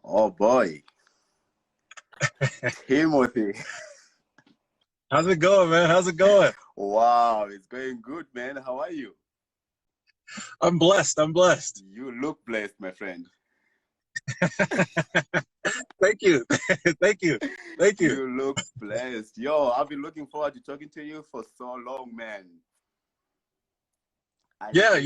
Oh boy, Timothy. How's it going, man? How's it going? Wow, it's going good, man. How are you? I'm blessed. I'm blessed. You look blessed, my friend. Thank you. Thank you. Thank you. You look blessed. Yo, I've been looking forward to talking to you for so long, man. Yeah.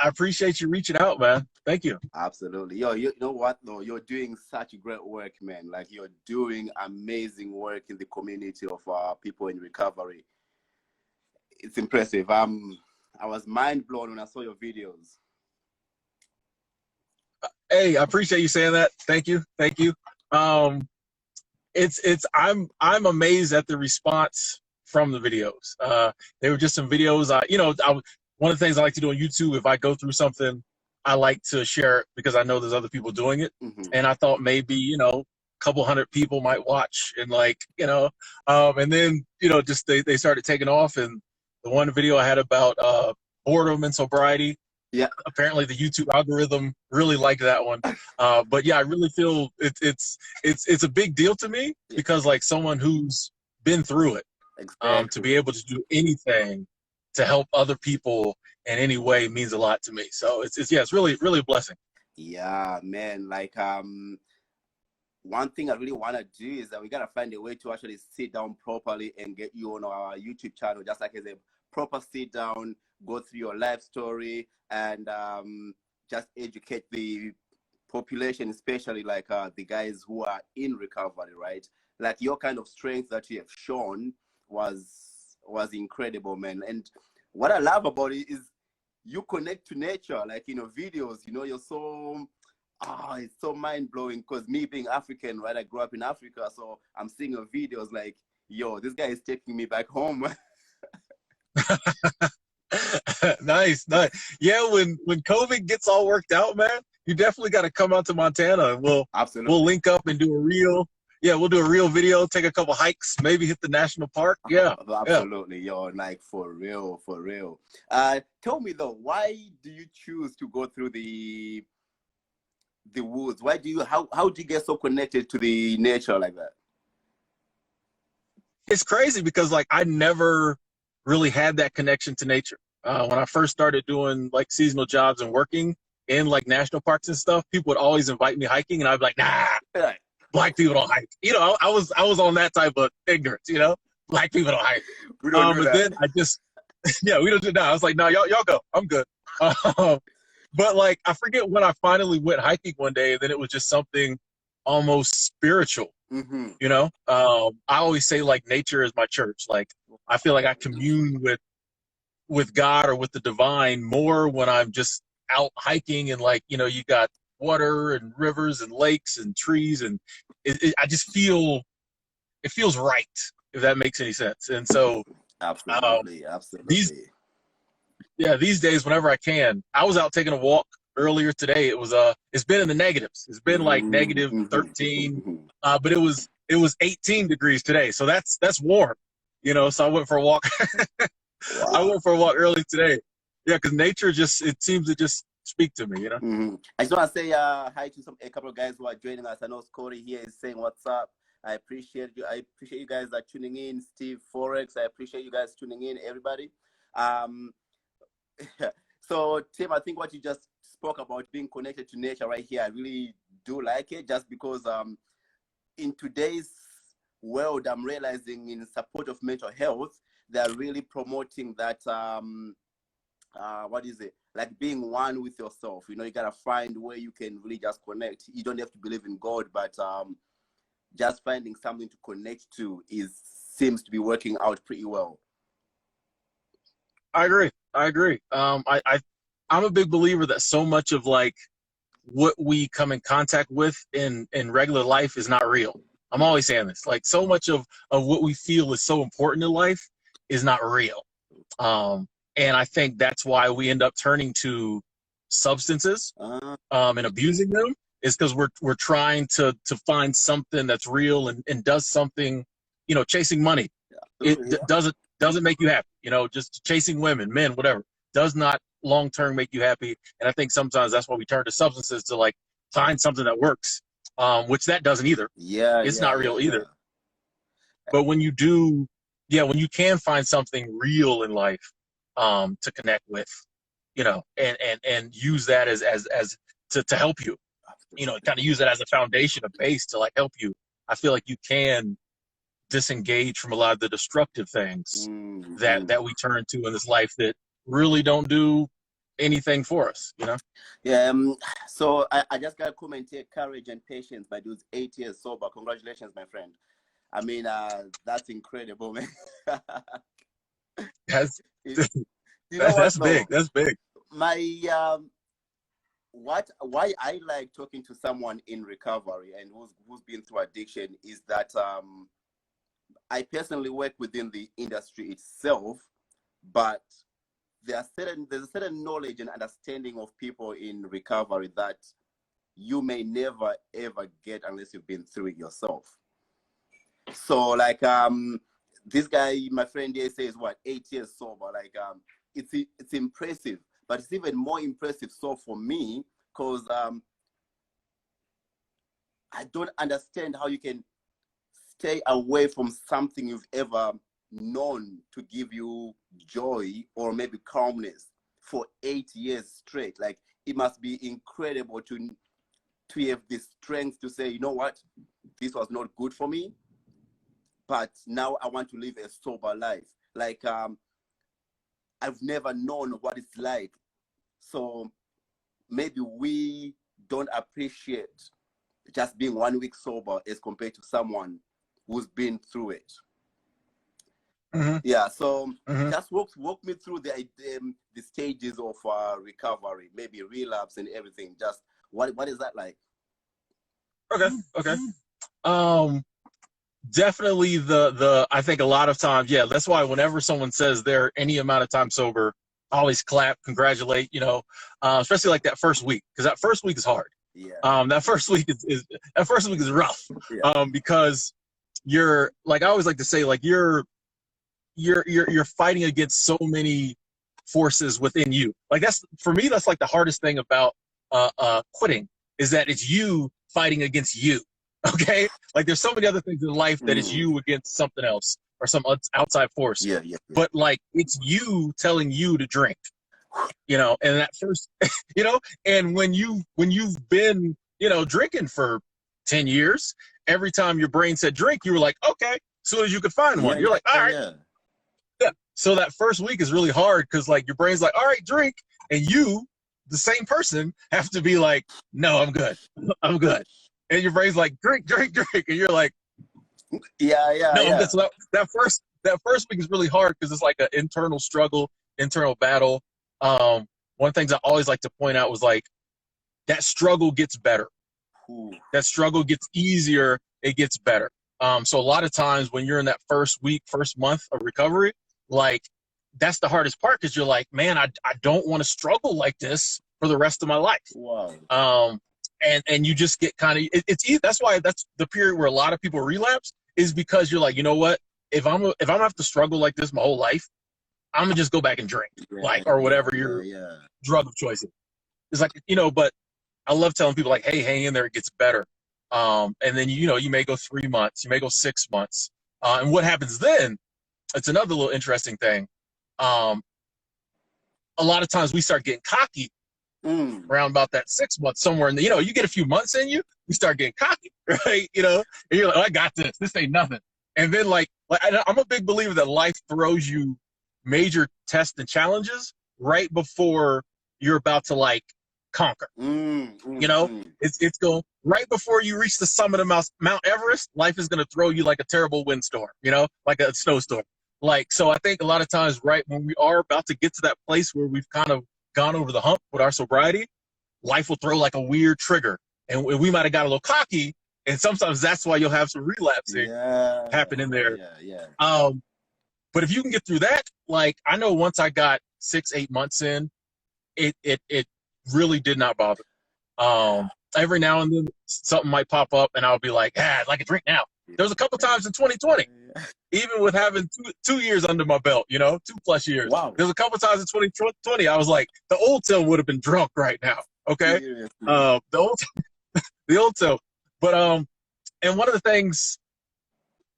I appreciate you reaching out, man. Thank you. Absolutely. Yo, you know what though? You're doing such great work, man. Like you're doing amazing work in the community of people in recovery. It's impressive. I was mind blown when I saw your videos. Hey, I appreciate you saying that. Thank you. Thank you. I'm amazed at the response from the videos. They were just some videos. One of the things I like to do on YouTube, if I go through something, I like to share it because I know there's other people doing it. Mm-hmm. And I thought maybe, a couple hundred people might watch and and then, just they started taking off. And the one video I had about boredom and sobriety, yeah, apparently the YouTube algorithm really liked that one. But yeah, I really feel it's a big deal to me because like someone who's been through it, exactly. to be able to do anything to help other people in any way means a lot to me. So it's really a blessing. Yeah, man. Like one thing I really want to do is that we gotta find a way to actually sit down properly and get you on our YouTube channel, just like as a proper sit down, go through your life story, and just educate the population, especially like the guys who are in recovery, right? Like your kind of strength that you have shown was incredible, man. And what I love about it is you connect to nature, like in your videos. You're so it's so mind-blowing because me being African, right? I grew up in Africa, so I'm seeing your videos like, yo, this guy is taking me back home. Nice. Yeah, when COVID gets all worked out, man, you definitely got to come out to Montana, and we'll link up and do a real video, take a couple hikes, maybe hit the national park. Yeah, absolutely. Yo, like for real. Tell me though, why do you choose to go through the woods? How do you get so connected to the nature like that? It's crazy because like I never really had that connection to nature. When I first started doing like seasonal jobs and working in like national parks and stuff, people would always invite me hiking, and I'd be like, nah, black people don't hike. I was on that type of ignorance. Black people don't hike. We don't do that. Then I just we don't do that. I was like, no, y'all go. I'm good. But like I forget when I finally went hiking one day, and then it was just something almost spiritual. Mm-hmm. I always say like nature is my church. Like I feel like I commune with God or with the divine more when I'm just out hiking, and like you got water and rivers and lakes and trees, and I just feel it feels right, if that makes any sense. And so absolutely. These days whenever I can, I was out taking a walk earlier today. It's been in the negatives. It's been like negative 13, but it was 18 degrees today, so that's warm. So I went for a walk. Wow. I went for a walk early today. Yeah, because nature it seems to just speak to me. I just want to say hi to a couple of guys who are joining us. I know Scotty here is saying what's up. I appreciate you. I appreciate you guys that are tuning in. Steve Forex, I appreciate you guys tuning in. Everybody. So Tim, I think what you just spoke about being connected to nature right here, I really do like it, just because in today's world, I'm realizing in support of mental health, they're really promoting that like being one with yourself. You gotta find where you can really just connect. You don't have to believe in God, but just finding something to connect to seems to be working out pretty well. I agree. I'm a big believer that so much of like what we come in contact with in regular life is not real. I'm always saying this, like so much of what we feel is so important in life is not real. And I think that's why we end up turning to substances and abusing them, is because we're trying to find something that's real and does something, chasing money. It doesn't make you happy. Just chasing women, men, whatever, does not long term make you happy. And I think sometimes that's why we turn to substances to like find something that works, which that doesn't either. Yeah, It's yeah, not yeah, real yeah. either. But when you do, yeah, when you can find something real in life to connect with, you know, and use that as to help you, you know, kind of use that as a foundation, a base to like help you. I feel like you can disengage from a lot of the destructive things that we turn to in this life that really don't do anything for us, you know? Yeah. So I just got to comment here, courage and patience by those 8 years sober. Congratulations, my friend. I mean, that's incredible, man. That's You know what, that's though? big. That's big. My why I like talking to someone in recovery and who's been through addiction is that I personally work within the industry itself, but there's a certain knowledge and understanding of people in recovery that you may never ever get unless you've been through it yourself. So like this guy, my friend here, says what, 8 years sober. Like it's impressive, but it's even more impressive so for me because I don't understand how you can stay away from something you've ever known to give you joy or maybe calmness for 8 years straight. Like it must be incredible to have the strength to say, you know what, this was not good for me, but now I want to live a sober life. Like I've never known what it's like. So maybe we don't appreciate just being 1 week sober as compared to someone who's been through it. Yeah, so just walk me through the stages of recovery, maybe relapse and everything. Just what is that like? Okay. Definitely the I think a lot of times, yeah, that's why whenever someone says they're any amount of time sober, I always clap, congratulate, you know, especially like that first week, because that first week is hard. Yeah. That first week is rough. Yeah. Because you're, like I always like to say, like you're fighting against so many forces within you. Like that's, for me, that's like the hardest thing about quitting, is that it's you fighting against you. Okay, like there's so many other things in life that is you against something else or some outside force. Yeah. But like it's you telling you to drink, you know. And that first, you know, and when you've been, you know, drinking for 10 years, every time your brain said drink, you were like, okay, as soon as you could find one, you're like, all right. Yeah. So that first week is really hard because like your brain's like, all right, drink, and you, the same person, have to be like, no, I'm good. And your brain's like, drink, and you're like, yeah. no, I'm good. So that first week is really hard because it's like an internal struggle, internal battle. One of the things I always like to point out was like that struggle gets better. That struggle gets easier. It gets better. So a lot of times when you're in that first week, first month of recovery, like that's the hardest part because you're like, man, I don't want to struggle like this for the rest of my life. Wow. And you just get kind of, that's why that's the period where a lot of people relapse, is because you're like, you know what, if I'm gonna have to struggle like this my whole life, I'm gonna just go back and drink, or whatever your drug of choice is. It's like, you know, but I love telling people like, hey, hang in there, it gets better. And then, you know, you may go 3 months, you may go 6 months. And what happens then, it's another little interesting thing. A lot of times we start getting cocky around about that 6 months, somewhere in the, you know, you get a few months in you start getting cocky, right? You know, and you're like, oh, I got this. This ain't nothing. And then like I'm a big believer that life throws you major tests and challenges right before you're about to like conquer. You know, it's going right before you reach the summit of Mount Everest. Life is going to throw you like a terrible windstorm, you know, like a snowstorm. Like, so I think a lot of times, right when we are about to get to that place where we've kind of gone over the hump with our sobriety, life will throw like a weird trigger, and we might have got a little cocky, and sometimes that's why you'll have some relapsing happen in there. But if you can get through that, like I know once I got 6-8 months in, it really did not bother. Every now and then something might pop up, and I'll be like, I'd like a drink now. There was a couple times in 2020, even with having two years under my belt, you know, 2+ years. Wow. There's a couple times in 2020, I was like, the old Tim would have been drunk right now. Okay. Seriously. The old Tim. But, and one of the things,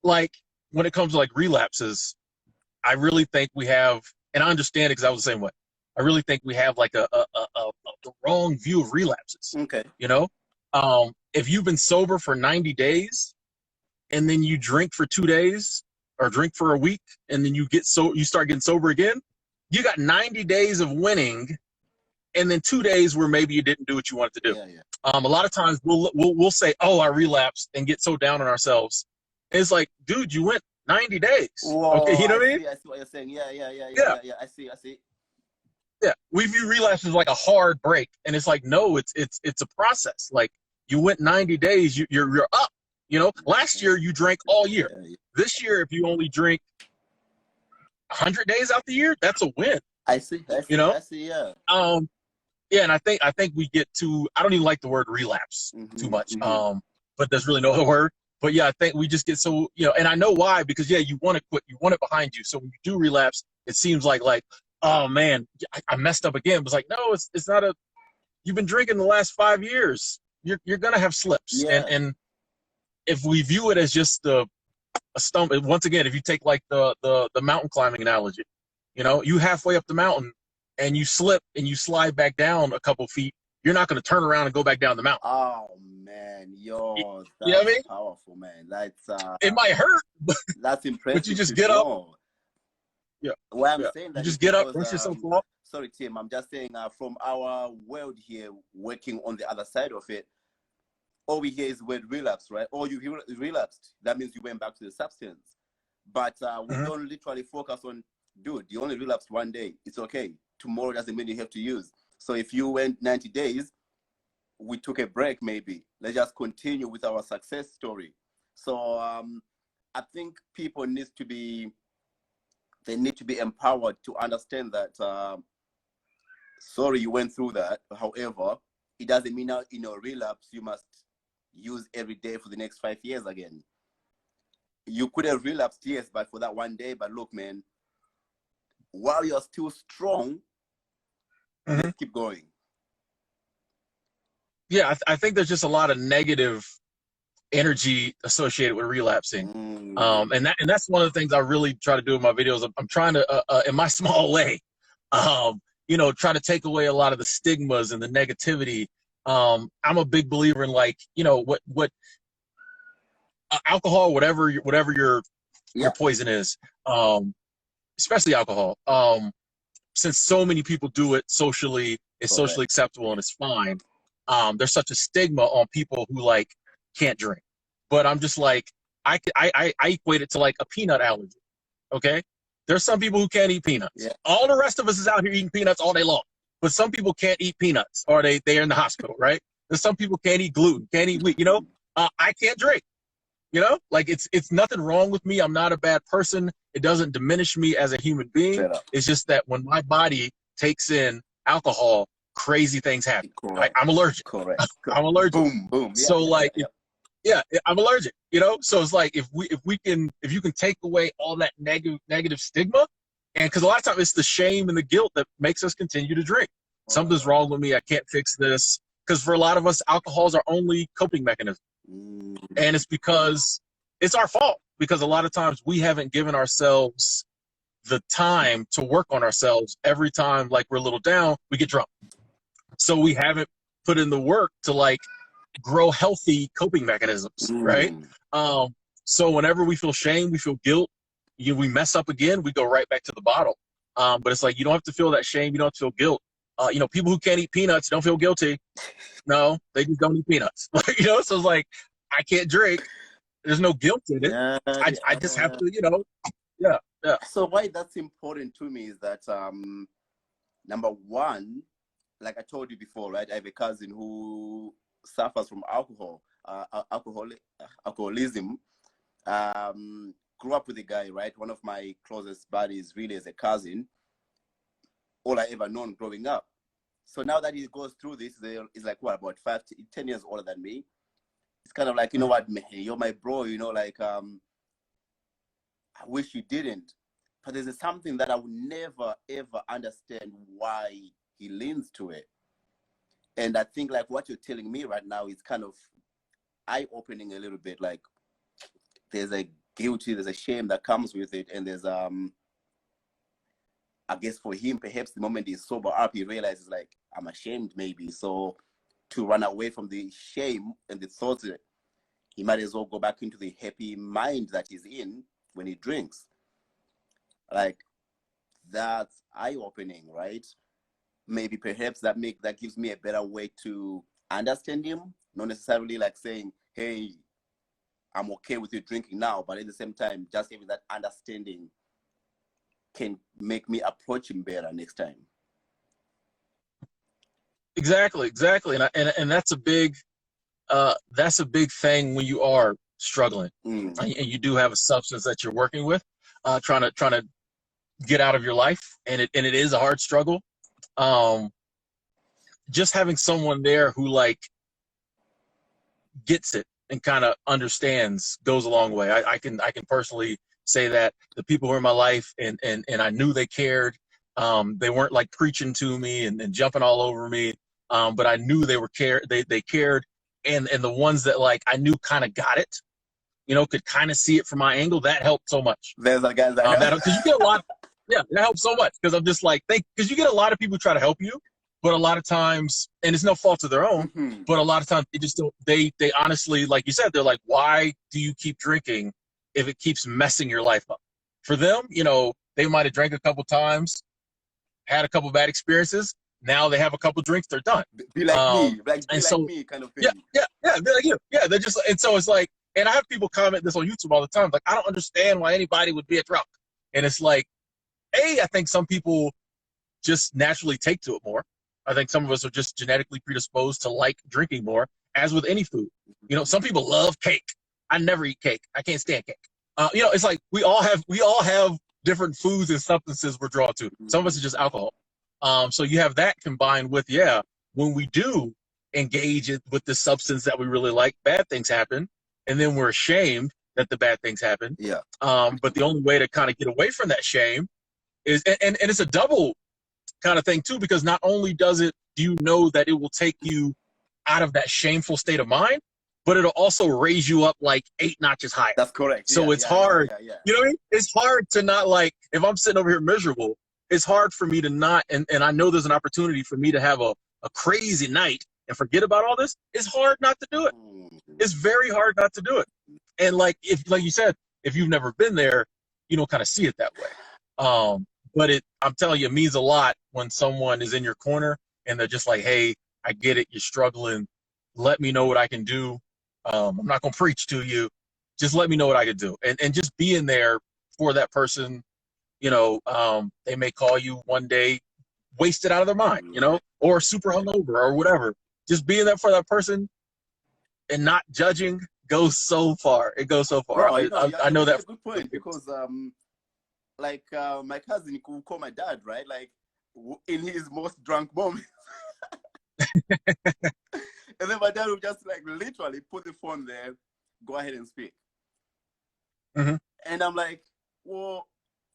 like, when it comes to like relapses, I really think we have, and I understand it because I was the same way. I really think we have like the wrong view of relapses. Okay. You know, if you've been sober for 90 days and then you drink for 2 days or drink for a week and then you start getting sober again, you got 90 days of winning and then 2 days where maybe you didn't do what you wanted to do. Yeah. A lot of times we'll say, oh, I relapsed, and get so down on ourselves. And it's like, dude, you went 90 days. Whoa, okay, you know what I mean? I see what you're saying. Yeah. I see. Yeah, we view relapse as like a hard break, and it's like, no, it's a process. Like, you went 90 days, you're up. You know, last year you drank all year. Yeah. This year, if you only drink 100 days out the year, that's a win. I see. You know? I see. Yeah. Yeah, and I think we get to, I don't even like the word relapse too much. But there's really no other word. But yeah, I think we just get so, you know, and I know why, because yeah, you want to quit, you want it behind you. So when you do relapse, it seems like, oh man, I messed up again. It was like, no, it's not you've been drinking the last 5 years. You're gonna have slips. Yeah. And if we view it as just a stump, once again, if you take like the mountain climbing analogy, you know, you halfway up the mountain and you slip and you slide back down a couple feet, you're not going to turn around and go back down the mountain. Oh man, yo, that's you know what I mean? Powerful, man. That's it might hurt, that's impressive. But you just get up. Yeah. Well, I'm saying that you just get up, brush yourself off. Sorry, Tim. I'm just saying from our world here, working on the other side of it, all we hear is the word relapse, right? Or you relapsed. That means you went back to the substance. But we don't literally focus on, dude, you only relapsed 1 day. It's okay. Tomorrow doesn't mean you have to use. So if you went 90 days, we took a break maybe. Let's just continue with our success story. So I think people need to be empowered to understand that, sorry, you went through that. However, it doesn't mean now in your relapse, you must use every day for the next 5 years again. You could have relapsed, yes, but for that 1 day. But look, man, while you're still strong, let's keep going. Yeah, I think there's just a lot of negative energy associated with relapsing. And that's one of the things I really try to do in my videos. I'm trying to, in my small way, you know, try to take away a lot of the stigmas and the negativity. I'm a big believer in, like, you know, what alcohol, whatever your poison is, especially alcohol. Since so many people do it socially, it's socially acceptable and it's fine. There's such a stigma on people who like can't drink. But I'm just like, I equate it to like a peanut allergy. Okay, there's some people who can't eat peanuts. Yeah. All the rest of us is out here eating peanuts all day long. But some people can't eat peanuts, or they're in the hospital, right? There's some people can't eat gluten, can't eat wheat. You know, I can't drink. You know, like it's nothing wrong with me. I'm not a bad person. It doesn't diminish me as a human being. It's just that when my body takes in alcohol, crazy things happen. I'm allergic. Correct. I'm allergic. Boom, boom. So like, yeah, I'm allergic. You know, so it's like if you can take away all that negative stigma, and because a lot of times it's the shame and the guilt that makes us continue to drink. Something's wrong with me. I can't fix this. Because for a lot of us, alcohol is our only coping mechanism. And it's because it's our fault, because a lot of times we haven't given ourselves the time to work on ourselves. Every time like we're a little down, we get drunk. So we haven't put in the work to like grow healthy coping mechanisms, right? So whenever we feel shame, we feel guilt, we mess up again, we go right back to the bottle. But it's like, you don't have to feel that shame, you don't have to feel guilt. You know, people who can't eat peanuts don't feel guilty. No, they just don't eat peanuts. You know, so it's like, I can't drink. There's no guilt in it. I just have to, you know, yeah. So why that's important to me is that, number one, like I told you before, right? I have a cousin who suffers from alcoholism. Grew up with a guy, right? One of my closest buddies, really, as a cousin. All I ever known growing up. So now that he goes through this, he's like, what, about 10 years older than me. it's kind of like, you know what, man, you're my bro, you know, like, I wish you didn't. But there's something that I would never, ever understand why he leans to it. And I think like what you're telling me right now is kind of eye-opening a little bit. Like there's a guilty, there's a shame that comes with it. And there's, I guess for him, perhaps the moment he's sober up, he realizes like, I'm ashamed maybe. So to run away from the shame and the thoughts, he might as well go back into the happy mind that he's in when he drinks. Like that's eye-opening, right? Maybe perhaps that gives me a better way to understand him, not necessarily like saying, hey, I'm okay with you drinking now, but at the same time, just having that understanding can make me approach him better next time. Exactly. And that's a big thing when you are struggling and you do have a substance that you're working with, trying to get out of your life, and it is a hard struggle. Just having someone there who like gets it and kind of understands goes a long way. I can personally say that the people who are in my life and I knew they cared. They weren't like preaching to me and jumping all over me. But I knew they cared. And the ones that like I knew kind of got it, you know, could kind of see it from my angle, that helped so much. There's a guy that because you get a lot. Yeah, that helps so much because I'm just like, because you get a lot of people try to help you, but a lot of times, and it's no fault of their own, but a lot of times they just don't, they honestly, like you said, they're like, why do you keep drinking if it keeps messing your life up? For them, you know, they might have drank a couple times, had a couple bad experiences. Now they have a couple drinks, they're done. Be like me, like me kind of thing. Yeah, be like you. Yeah, they're just, and so it's like, and I have people comment this on YouTube all the time, like, I don't understand why anybody would be a drunk. And it's like, I think some people just naturally take to it more. I think some of us are just genetically predisposed to like drinking more, as with any food. You know, some people love cake. I never eat cake. I can't stand cake. You know, it's like we all have different foods and substances we're drawn to. Some of us are just alcohol. So you have that combined with, when we do engage with the substance that we really like, bad things happen. And then we're ashamed that the bad things happen. Yeah. But the only way to kind of get away from that shame is, and it's a double kind of thing too, because not only do you know that it will take you out of that shameful state of mind, but it'll also raise you up like 8 notches higher. That's correct. So it's hard. Yeah. You know what I mean? It's hard to not, like, if I'm sitting over here miserable, it's hard for me to not, and I know there's an opportunity for me to have a crazy night and forget about all this. It's hard not to do it. It's very hard not to do it. And like you said, if you've never been there, you don't kind of see it that way. But I'm telling you, it means a lot when someone is in your corner and they're just like, hey, I get it. You're struggling. Let me know what I can do. I'm not going to preach to you. Just let me know what I can do. And just being there for that person, you know, they may call you one day wasted out of their mind, you know, or super hungover or whatever. Just being there for that person and not judging goes so far. It goes so far. Bro, I know that. That's a good point, because like my cousin could call my dad, right? Like in his most drunk moments. And then my dad would just like literally put the phone there, go ahead and speak. Mm-hmm. And I'm like, well,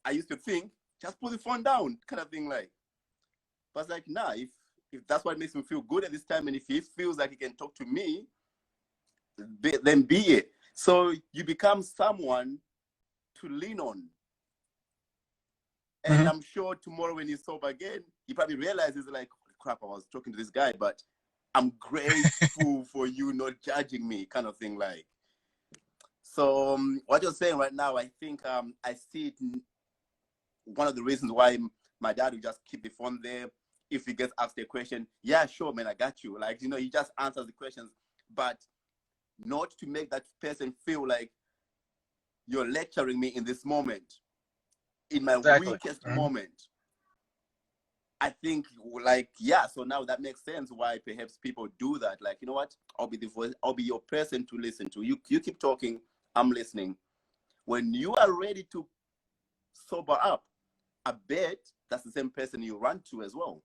I used to think, just put the phone down, kind of thing, like. But it's like, nah, if that's what makes me feel good at this time, and if he feels like he can talk to me, then be it. So you become someone to lean on. And I'm sure tomorrow when he's sober again, he probably realizes, like, holy crap, I was talking to this guy, but I'm grateful for you not judging me, kind of thing, like. So what you're saying right now, I think I see it. One of the reasons why my dad will just keep the phone there. If he gets asked a question, yeah, sure, man, I got you. Like, you know, he just answers the questions, but not to make that person feel like you're lecturing me in this moment, in my weakest moment. I think, like, yeah, so now that makes sense why perhaps people do that. Like, you know what? I'll be the voice, I'll be your person to listen to. You keep talking, I'm listening. When you are ready to sober up, I bet that's the same person you run to as well.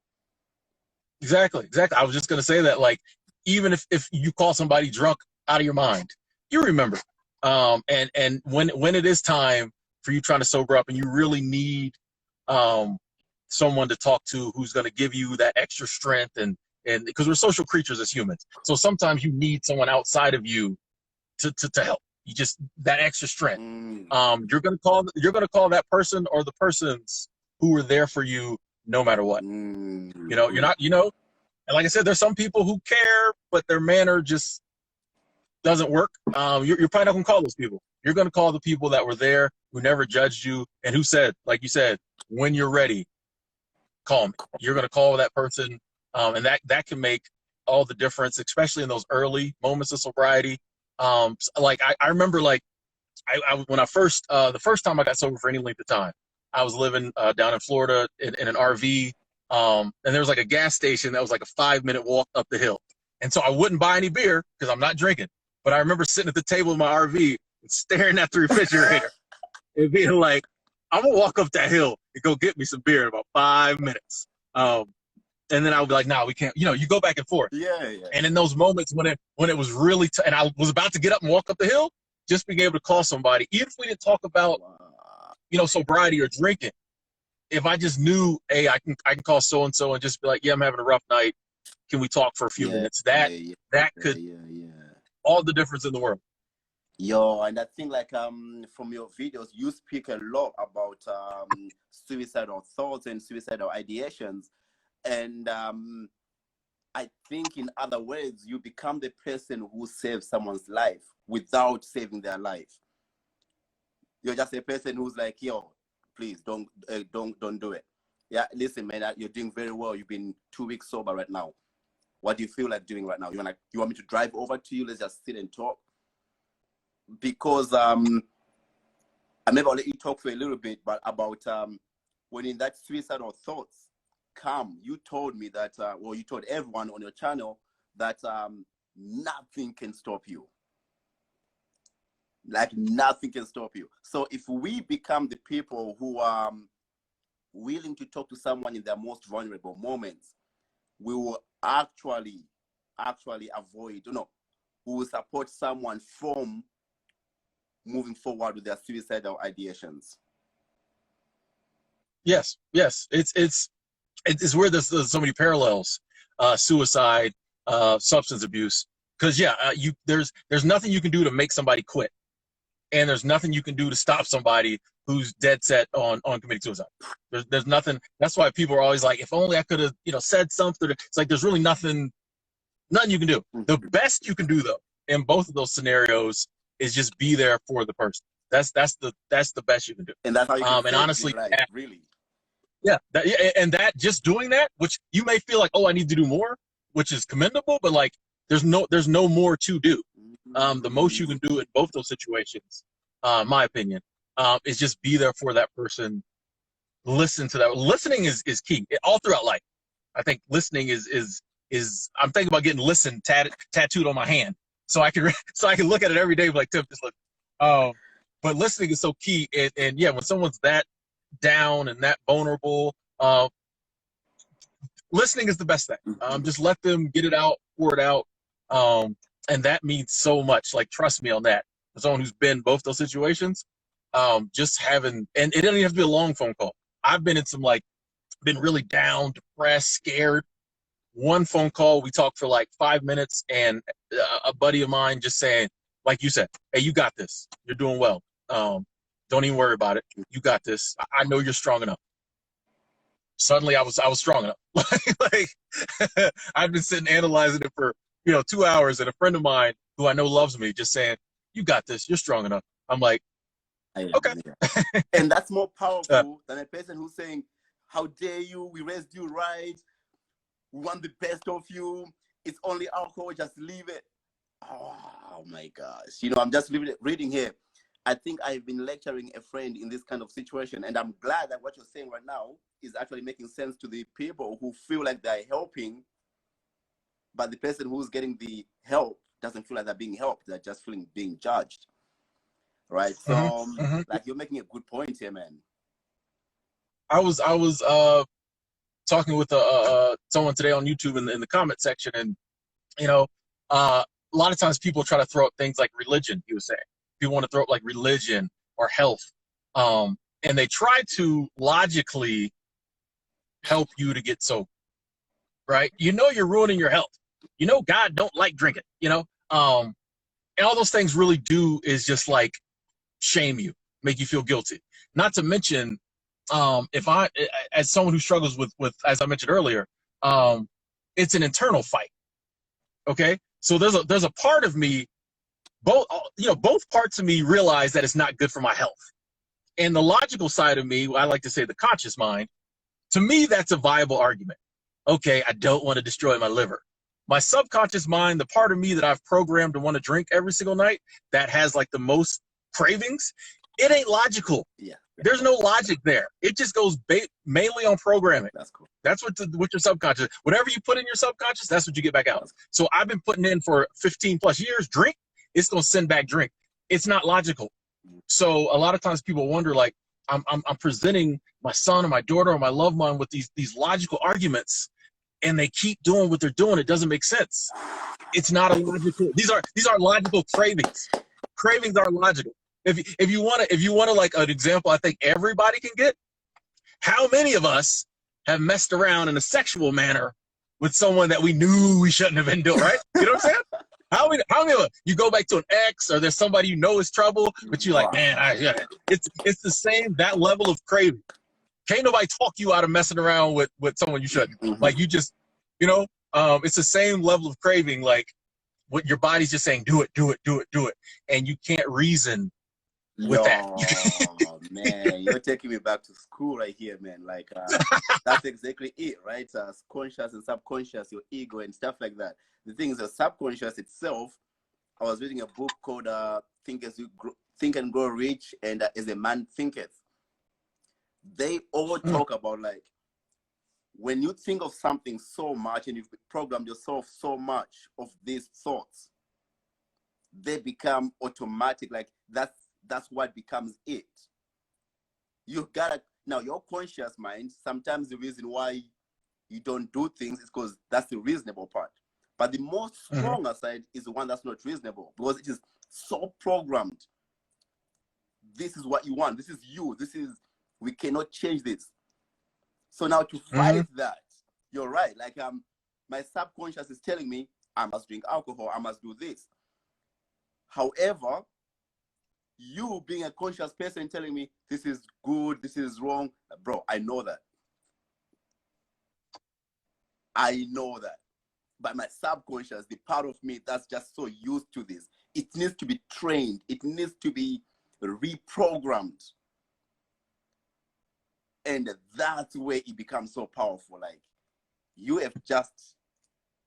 Exactly. I was just going to say that, like, even if you call somebody drunk out of your mind. You remember. And when it is time for you trying to sober up and you really need someone to talk to who's going to give you that extra strength, and because we're social creatures as humans, so sometimes you need someone outside of you to help. You just that extra strength. You're gonna call that person or the persons who were there for you no matter what. You're not, and like I said, there's some people who care, but their manner just doesn't work. You're probably not gonna call those people. You're gonna call the people that were there, who never judged you, and who said, like you said, when you're ready, call me. You're gonna call that person, and that can make all the difference, especially in those early moments of sobriety. Like I remember, like when I first the first time I got sober for any length of time, I was living down in Florida in an RV, and there was like a gas station that was like a 5-minute walk up the hill, and so I wouldn't buy any beer because I'm not drinking. But I remember sitting at the table in my RV and staring at the refrigerator and being like, I'm gonna walk up that hill and go get me some beer in about 5 minutes. And then I would be like, nah, we can't. You go back and forth. Yeah. And in those moments when it was really, and I was about to get up and walk up the hill, just being able to call somebody, even if we didn't talk about, sobriety or drinking, if I just knew, hey, I can call so and so and just be like, yeah, I'm having a rough night. Can we talk for a few minutes? That could all the difference in the world. Yo, and I think like from your videos, you speak a lot about suicidal thoughts and suicidal ideations. And I think, in other words, you become the person who saves someone's life without saving their life. You're just a person who's like, yo, please don't do it. Yeah, listen, man, you're doing very well. You've been 2 weeks sober right now. What do you feel like doing right now? You want me to drive over to you? Let's just sit and talk. Because I maybe I'll let you talk for a little bit, but about when in that suicidal thoughts come, you told me that, you told everyone on your channel that nothing can stop you. Like nothing can stop you. So if we become the people who are willing to talk to someone in their most vulnerable moments, we will actually avoid, we will support someone from moving forward with their suicidal ideations. Yes. It's where there's so many parallels, suicide, substance abuse, because there's nothing you can do to make somebody quit, and there's nothing you can do to stop somebody who's dead set on committing suicide. There's nothing. That's why people are always like, if only I could have said something. It's like there's really nothing you can do. The best you can do though in both of those scenarios is just be there for the person. That's the best you can do. And that's how you can and honestly, life, really. Yeah, that just doing that, which you may feel like, oh, I need to do more, which is commendable, but like there's no more to do. The most you can do in both those situations, my opinion, is just be there for that person. Listen to that. Listening is key all throughout life. I think listening is I'm thinking about getting listen tattooed on my hand, so I can look at it every day like Tim, just look. But listening is so key, and yeah, when someone's that down and that vulnerable, listening is the best thing. Just let them get it out, pour it out, and that means so much. Like, trust me on that. For someone who's been both those situations, just having, and it doesn't even have to be a long phone call. I've been in some been really down, depressed, scared. One phone call, we talked for like 5 minutes, and a buddy of mine just saying, like you said, hey, you got this. You're doing well. Don't even worry about it. You got this. I know you're strong enough. Suddenly I was strong enough. like I've been sitting analyzing it for 2 hours, and a friend of mine who I know loves me just saying, you got this. You're strong enough. I'm like, okay. And that's more powerful than a person who's saying, how dare you? We raised you right. We want the best of you. It's only alcohol. Just leave it. Oh my gosh. I'm just reading here. I think I've been lecturing a friend in this kind of situation, and I'm glad that what you're saying right now is actually making sense to the people who feel like they're helping, but the person who's getting the help doesn't feel like they're being helped. They're just feeling being judged. Right? So, like, you're making a good point here, man. I was talking with someone today on YouTube in the comment section, and a lot of times people try to throw up things like religion, he was saying. People want to throw up like religion or health. And they try to logically help you to get sober, right? You know you're ruining your health. You know God don't like drinking, you know? And all those things really do is just like shame you, make you feel guilty. Not to mention, if I, as someone who struggles with as I mentioned earlier, it's an internal fight. Okay, so there's a part of me, both parts of me realize that it's not good for my health, and the logical side of me, I like to say the conscious mind, to me that's a viable argument. Okay, I don't want to destroy my liver. My subconscious mind, the part of me that I've programmed to want to drink every single night, that has like the most cravings, it ain't logical. Yeah. There's no logic there. It just goes mainly on programming. That's cool. That's what your subconscious, whatever you put in your subconscious, that's what you get back out. So I've been putting in for 15 plus years, drink, it's going to send back drink. It's not logical. So a lot of times people wonder, like, I'm presenting my son or my daughter or my loved one with these logical arguments, and they keep doing what they're doing. It doesn't make sense. It's not a logical. These are logical cravings. Cravings are logical. If you want to like an example, I think everybody can get. How many of us have messed around in a sexual manner with someone that we knew we shouldn't have been doing, right? You know what I'm saying? How many of us, you go back to an ex, or there's somebody you know is trouble, but you're like, man, it's the same, that level of craving. Can't nobody talk you out of messing around with someone you shouldn't. Mm-hmm. Like, you just, it's the same level of craving, like what your body's just saying, do it. And you can't reason with that. Man, you're taking me back to school right here, man. Like, that's exactly it, right? Conscious and subconscious, your ego and stuff like that. The thing is, the subconscious itself, I was reading a book called Think and Grow Rich, and As a Man Thinketh. They all talk about, like, when you think of something so much and you've programmed yourself so much of these thoughts, they become automatic. Like, that's what becomes it. You've got to, now your conscious mind, sometimes the reason why you don't do things is because that's the reasonable part. But the most stronger side is the one that's not reasonable, because it is so programmed. This is what you want. This is you. We cannot change this. So now to fight that, you're right. Like, my subconscious is telling me I must drink alcohol, I must do this. However, you being a conscious person telling me this is good, this is wrong, bro, I know that. But my subconscious, the part of me that's just so used to this, it needs to be trained. It needs to be reprogrammed. And that's where it becomes so powerful. Like, you have just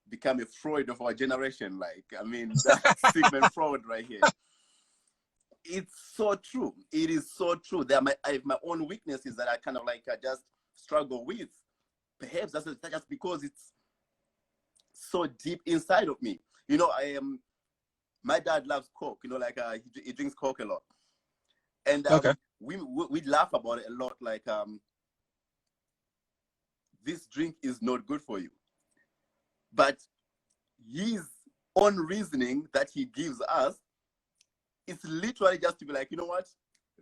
become a Freud of our generation. Like, I mean, that's Sigmund Freud right here. It's so true. It is so true. I have my own weaknesses that I kind of like, I just struggle with. Perhaps that's just because it's so deep inside of me. My dad loves Coke, like he drinks Coke a lot. And we laugh about it a lot, like, this drink is not good for you. But his own reasoning that he gives us, it's literally just to be like, you know what?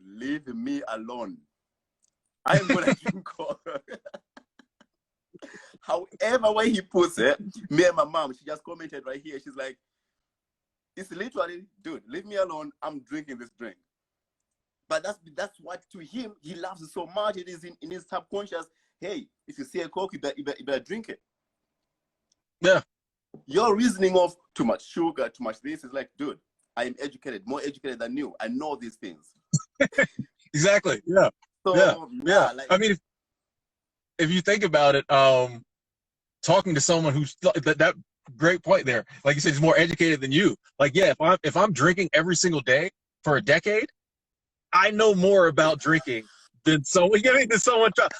Leave me alone. I'm going to drink Coke. However way he puts it, me and my mom, she just commented right here. She's like, it's literally, dude, leave me alone. I'm drinking this drink. But that's what, to him, he loves it so much. It is in his subconscious. Hey, if you see a Coke, you better drink it. Yeah. Your reasoning of too much sugar, too much this is like, dude, I am educated, more educated than you. I know these things. Exactly. Yeah. So, yeah. Like, I mean, if you think about it, talking to someone who's that great point there, like you said, is more educated than you. Like, yeah, if I'm drinking every single day for a decade, I know more about drinking than someone.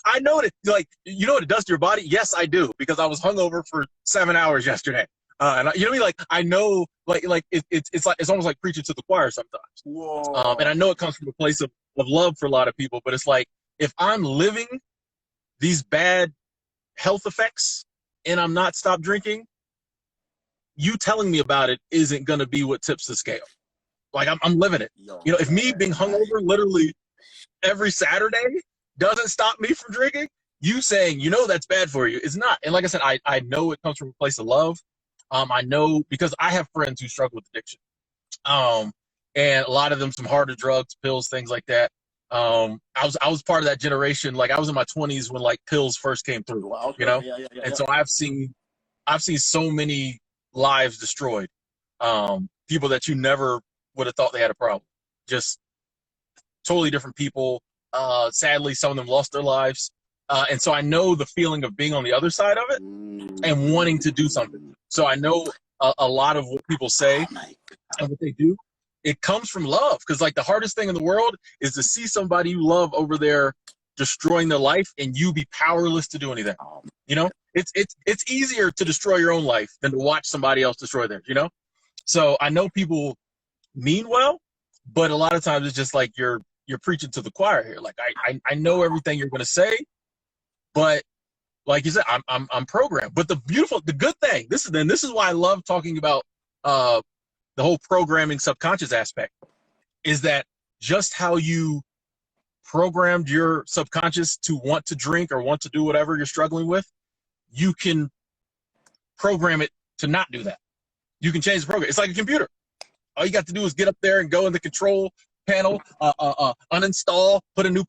I know it. Like, you know what it does to your body? Yes, I do, because I was hungover for 7 hours yesterday. And you know what I mean? Like, I know, it's almost like preaching to the choir sometimes. Whoa. And I know it comes from a place of love for a lot of people, but it's like, if I'm living these bad health effects and I'm not stopped drinking, you telling me about it isn't going to be what tips the scale. Like I'm living it. You know, if me being hungover literally every Saturday doesn't stop me from drinking, you saying, you know, that's bad for you is not. And like I said, I know it comes from a place of love. I know because I have friends who struggle with addiction. And a lot of them some harder drugs, pills, things like that. I was part of that generation. Like I was in my 20s when like pills first came through, you know? And so I've seen so many lives destroyed. People that you never would have thought they had a problem. Just totally different people. Sadly, some of them lost their lives. And so I know the feeling of being on the other side of it and wanting to do something. So I know a lot of what people say and what they do, it comes from love. Because like the hardest thing in the world is to see somebody you love over there destroying their life and you be powerless to do anything. You know, it's easier to destroy your own life than to watch somebody else destroy theirs, you know? So I know people mean well, but a lot of times it's just like you're preaching to the choir here. Like I know everything you're gonna say, but like you said, I'm programmed. But the good thing, this is why I love talking about the whole programming subconscious aspect, is that just how you programmed your subconscious to want to drink or want to do whatever you're struggling with, you can program it to not do that. You can change the program. It's like a computer. All you got to do is get up there and go in the control panel, uninstall, put a new,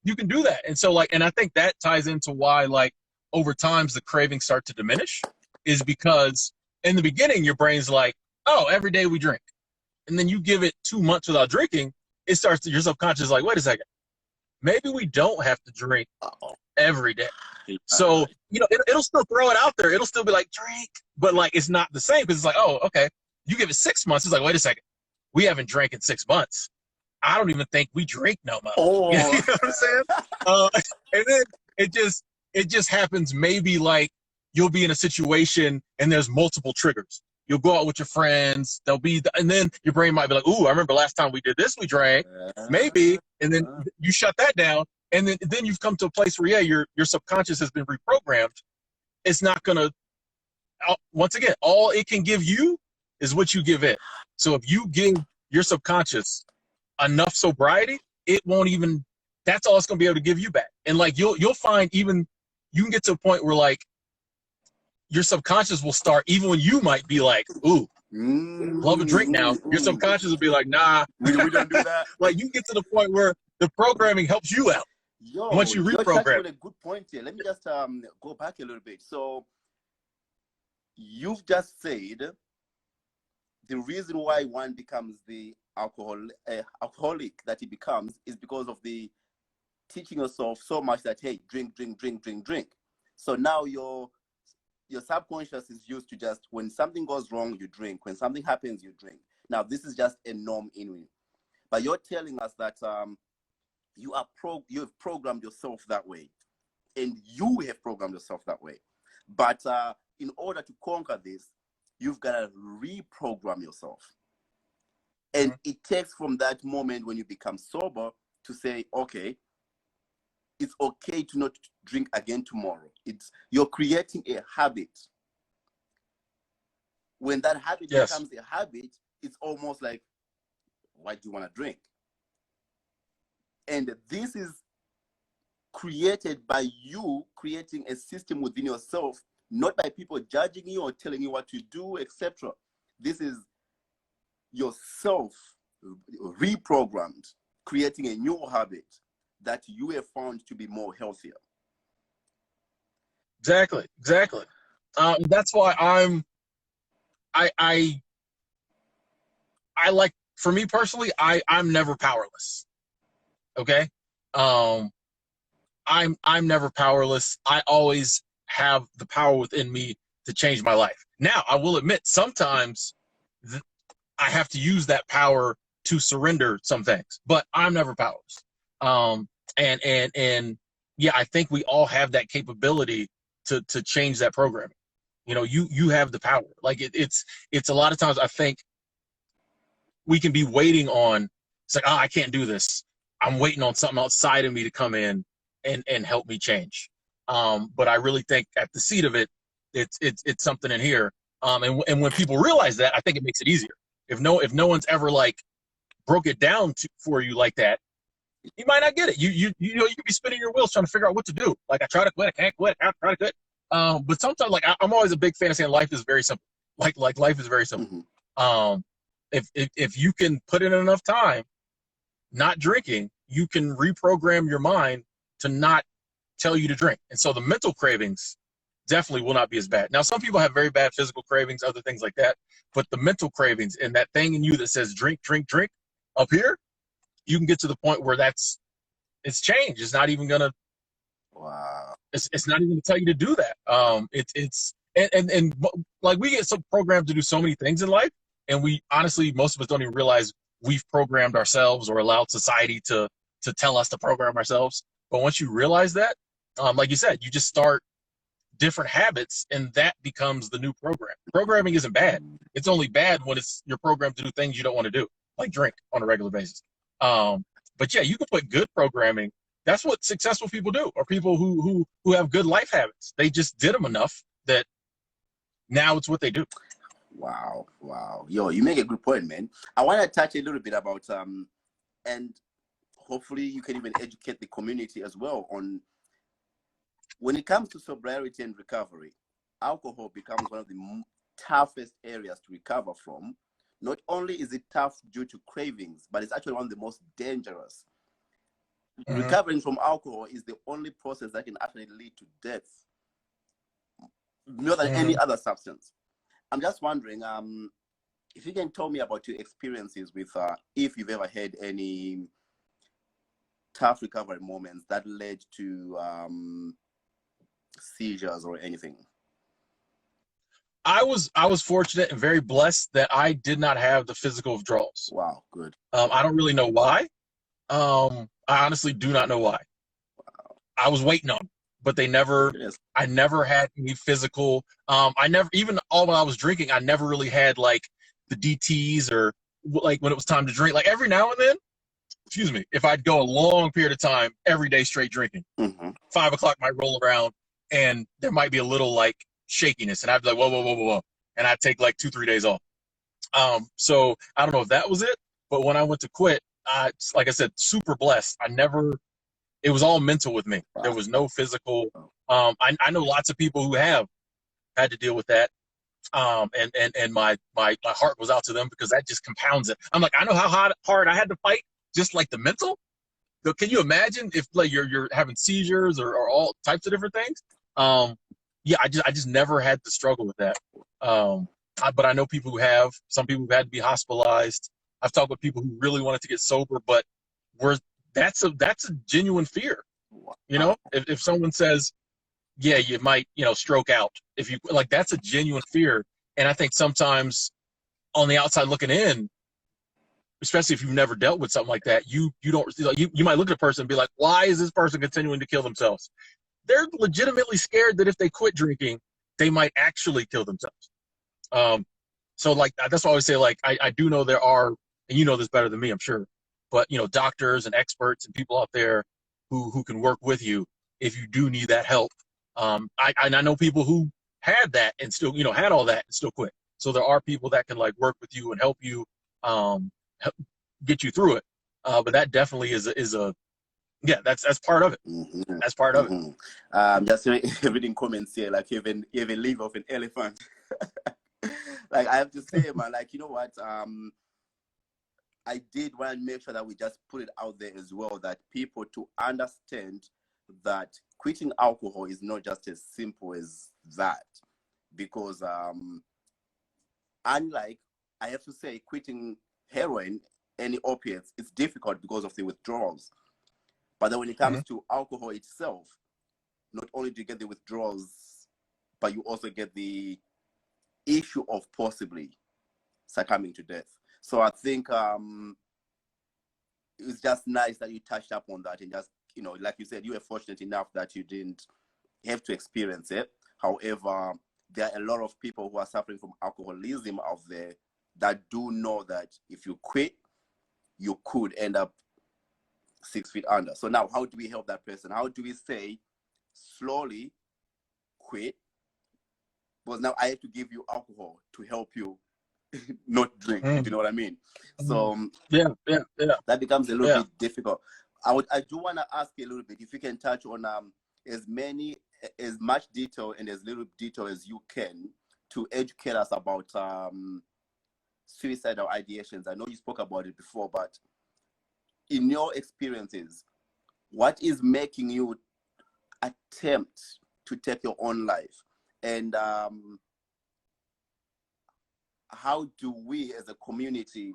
you can do that. And so like, and I think that ties into why like over times the cravings start to diminish, is because in the beginning, your brain's like, oh, every day we drink. And then you give it 2 months without drinking, it starts to, your subconscious is like, wait a second, maybe we don't have to drink every day. So, you know, it'll still throw it out there. It'll still be like, drink, but like, it's not the same because it's like, oh, okay. You give it 6 months. It's like, wait a second, we haven't drank in 6 months. I don't even think we drink no more. Oh. You know what I'm saying? And then it just happens. Maybe like you'll be in a situation and there's multiple triggers. You'll go out with your friends. And then your brain might be like, ooh, I remember last time we did this, we drank, maybe. And then you shut that down. And then you've come to a place where, yeah, your subconscious has been reprogrammed. It's not going to, once again, all it can give you is what you give it. So if you give your subconscious enough sobriety, it won't even, that's all it's going to be able to give you back. And like, you'll find even, you can get to a point where like, your subconscious will start, even when you might be like, ooh, love a drink now. Your subconscious will be like, nah. We don't do that. Like you get to the point where the programming helps you out. Once you reprogram. You're a good point here. Let me just go back a little bit. So you've just said the reason why one becomes the alcoholic that he becomes is because of the teaching yourself so much that, hey, drink. So now your subconscious is used to just, when something goes wrong, you drink. When something happens, you drink. Now, this is just a norm in you. But you're telling us that you have programmed yourself that way. And you have programmed yourself that way. But in order to conquer this, you've got to reprogram yourself. And it takes from that moment when you become sober to say, okay, it's okay to not drink again tomorrow. You're creating a habit. When that habit becomes a habit, it's almost like, why do you want to drink? And this is created by you creating a system within yourself, not by people judging you or telling you what to do, etc. This is yourself reprogrammed, creating a new habit that you have found to be more healthier. Exactly. That's why I like, for me personally, I'm never powerless. Okay. I'm never powerless. I always have the power within me to change my life. Now, I will admit, sometimes I have to use that power to surrender some things, but I'm never powerless. And yeah, I think we all have that capability to change that programming. You know, you have the power. Like it's a lot of times I think we can be waiting on, it's like, oh, I can't do this. I'm waiting on something outside of me to come in and help me change. But I really think at the seat of it, it's something in here And when people realize that, I think it makes it easier. If no one's ever like broke it down for you like that, you might not get it. You could be spinning your wheels trying to figure out what to do. Like, I try to quit, I can't quit, I try to quit. But sometimes, like, I'm always a big fan of saying life is very simple. Like life is very simple. If you can put in enough time not drinking, you can reprogram your mind to not tell you to drink. And so the mental cravings definitely will not be as bad. Now, some people have very bad physical cravings, other things like that, but the mental cravings and that thing in you that says drink, drink, drink up here, you can get to the point where it's changed. It's not even gonna, Wow. It's not even gonna tell you to do that. And like, we get so programmed to do so many things in life, and we honestly, most of us don't even realize we've programmed ourselves or allowed society to tell us to program ourselves. But once you realize that, like you said, you just start different habits, and that becomes the new program. Programming isn't bad. It's only bad when you're programmed to do things you don't want to do, like drink on a regular basis. But yeah, you can put good programming. That's what successful people do, or people who have good life habits. They just did them enough that now it's what they do. Wow. Yo, you make a good point, man. I want to touch a little bit about and hopefully you can even educate the community as well on, when it comes to sobriety and recovery, alcohol becomes one of the toughest areas to recover from. Not only is it tough due to cravings, but it's actually one of the most dangerous. Recovering from alcohol is the only process that can actually lead to death, more than any other substance. I'm just wondering, if you can tell me about your experiences with, if you've ever had any tough recovery moments that led to seizures or anything. I was fortunate and very blessed that I did not have the physical withdrawals. Wow, good. I don't really know why. I honestly do not know why. Wow. I was waiting on, but I never had any physical. I never, even all when I was drinking, I never really had like the DTs, or like when it was time to drink. Like, every now and then, excuse me, if I'd go a long period of time, every day straight drinking, 5 o'clock might roll around, and there might be a little like shakiness, and I'd be like, whoa, and I'd take like 2-3 days off. So I don't know if that was it, but when I went to quit, like I said, super blessed. It was all mental with me. Wow. There was no physical. I know lots of people who have had to deal with that. And my heart goes out to them, because that just compounds it. I'm like, I know how hard I had to fight, just like the mental. So can you imagine if like you're having seizures or all types of different things? Yeah, I just never had to struggle with that. But I know people who have. Some people who've had to be hospitalized. I've talked with people who really wanted to get sober, but that's a genuine fear. You know, if someone says, yeah, you might, stroke out if you, like, that's a genuine fear. And I think sometimes on the outside looking in, especially if you've never dealt with something like that, you might look at a person and be like, why is this person continuing to kill themselves? They're legitimately scared that if they quit drinking, they might actually kill themselves. So like, that's why I always say, like, I do know there are, and you know this better than me, I'm sure, but doctors and experts and people out there who can work with you if you do need that help. I know people who had that and still, had all that and still quit. So there are people that can like work with you and help you, get you through it. But that definitely is a yeah, that's part of it. That's part of it. Just reading comments here, like you have a liver of an elephant. Like, I have to say, man, like, you know what? I did want to make sure that we just put it out there as well, that people to understand that quitting alcohol is not just as simple as that. Because unlike, I have to say, quitting heroin, any opiates, it's difficult because of the withdrawals. But then when it comes to alcohol itself, not only do you get the withdrawals, but you also get the issue of possibly succumbing to death. So I think it's just nice that you touched up on that, and just, like you said, you were fortunate enough that you didn't have to experience it. However, there are a lot of people who are suffering from alcoholism out there that do know that if you quit, you could end up 6 feet under. So now, how do we help that person? How do we say, slowly quit, because now I have to give you alcohol to help you not drink. Do you know what I mean? So yeah, that becomes a little yeah. bit difficult. I do want to ask you a little bit if you can touch on as much detail and as little detail as you can to educate us about suicidal ideations. I know you spoke about it before, but in your experiences, what is making you attempt to take your own life? And how do we as a community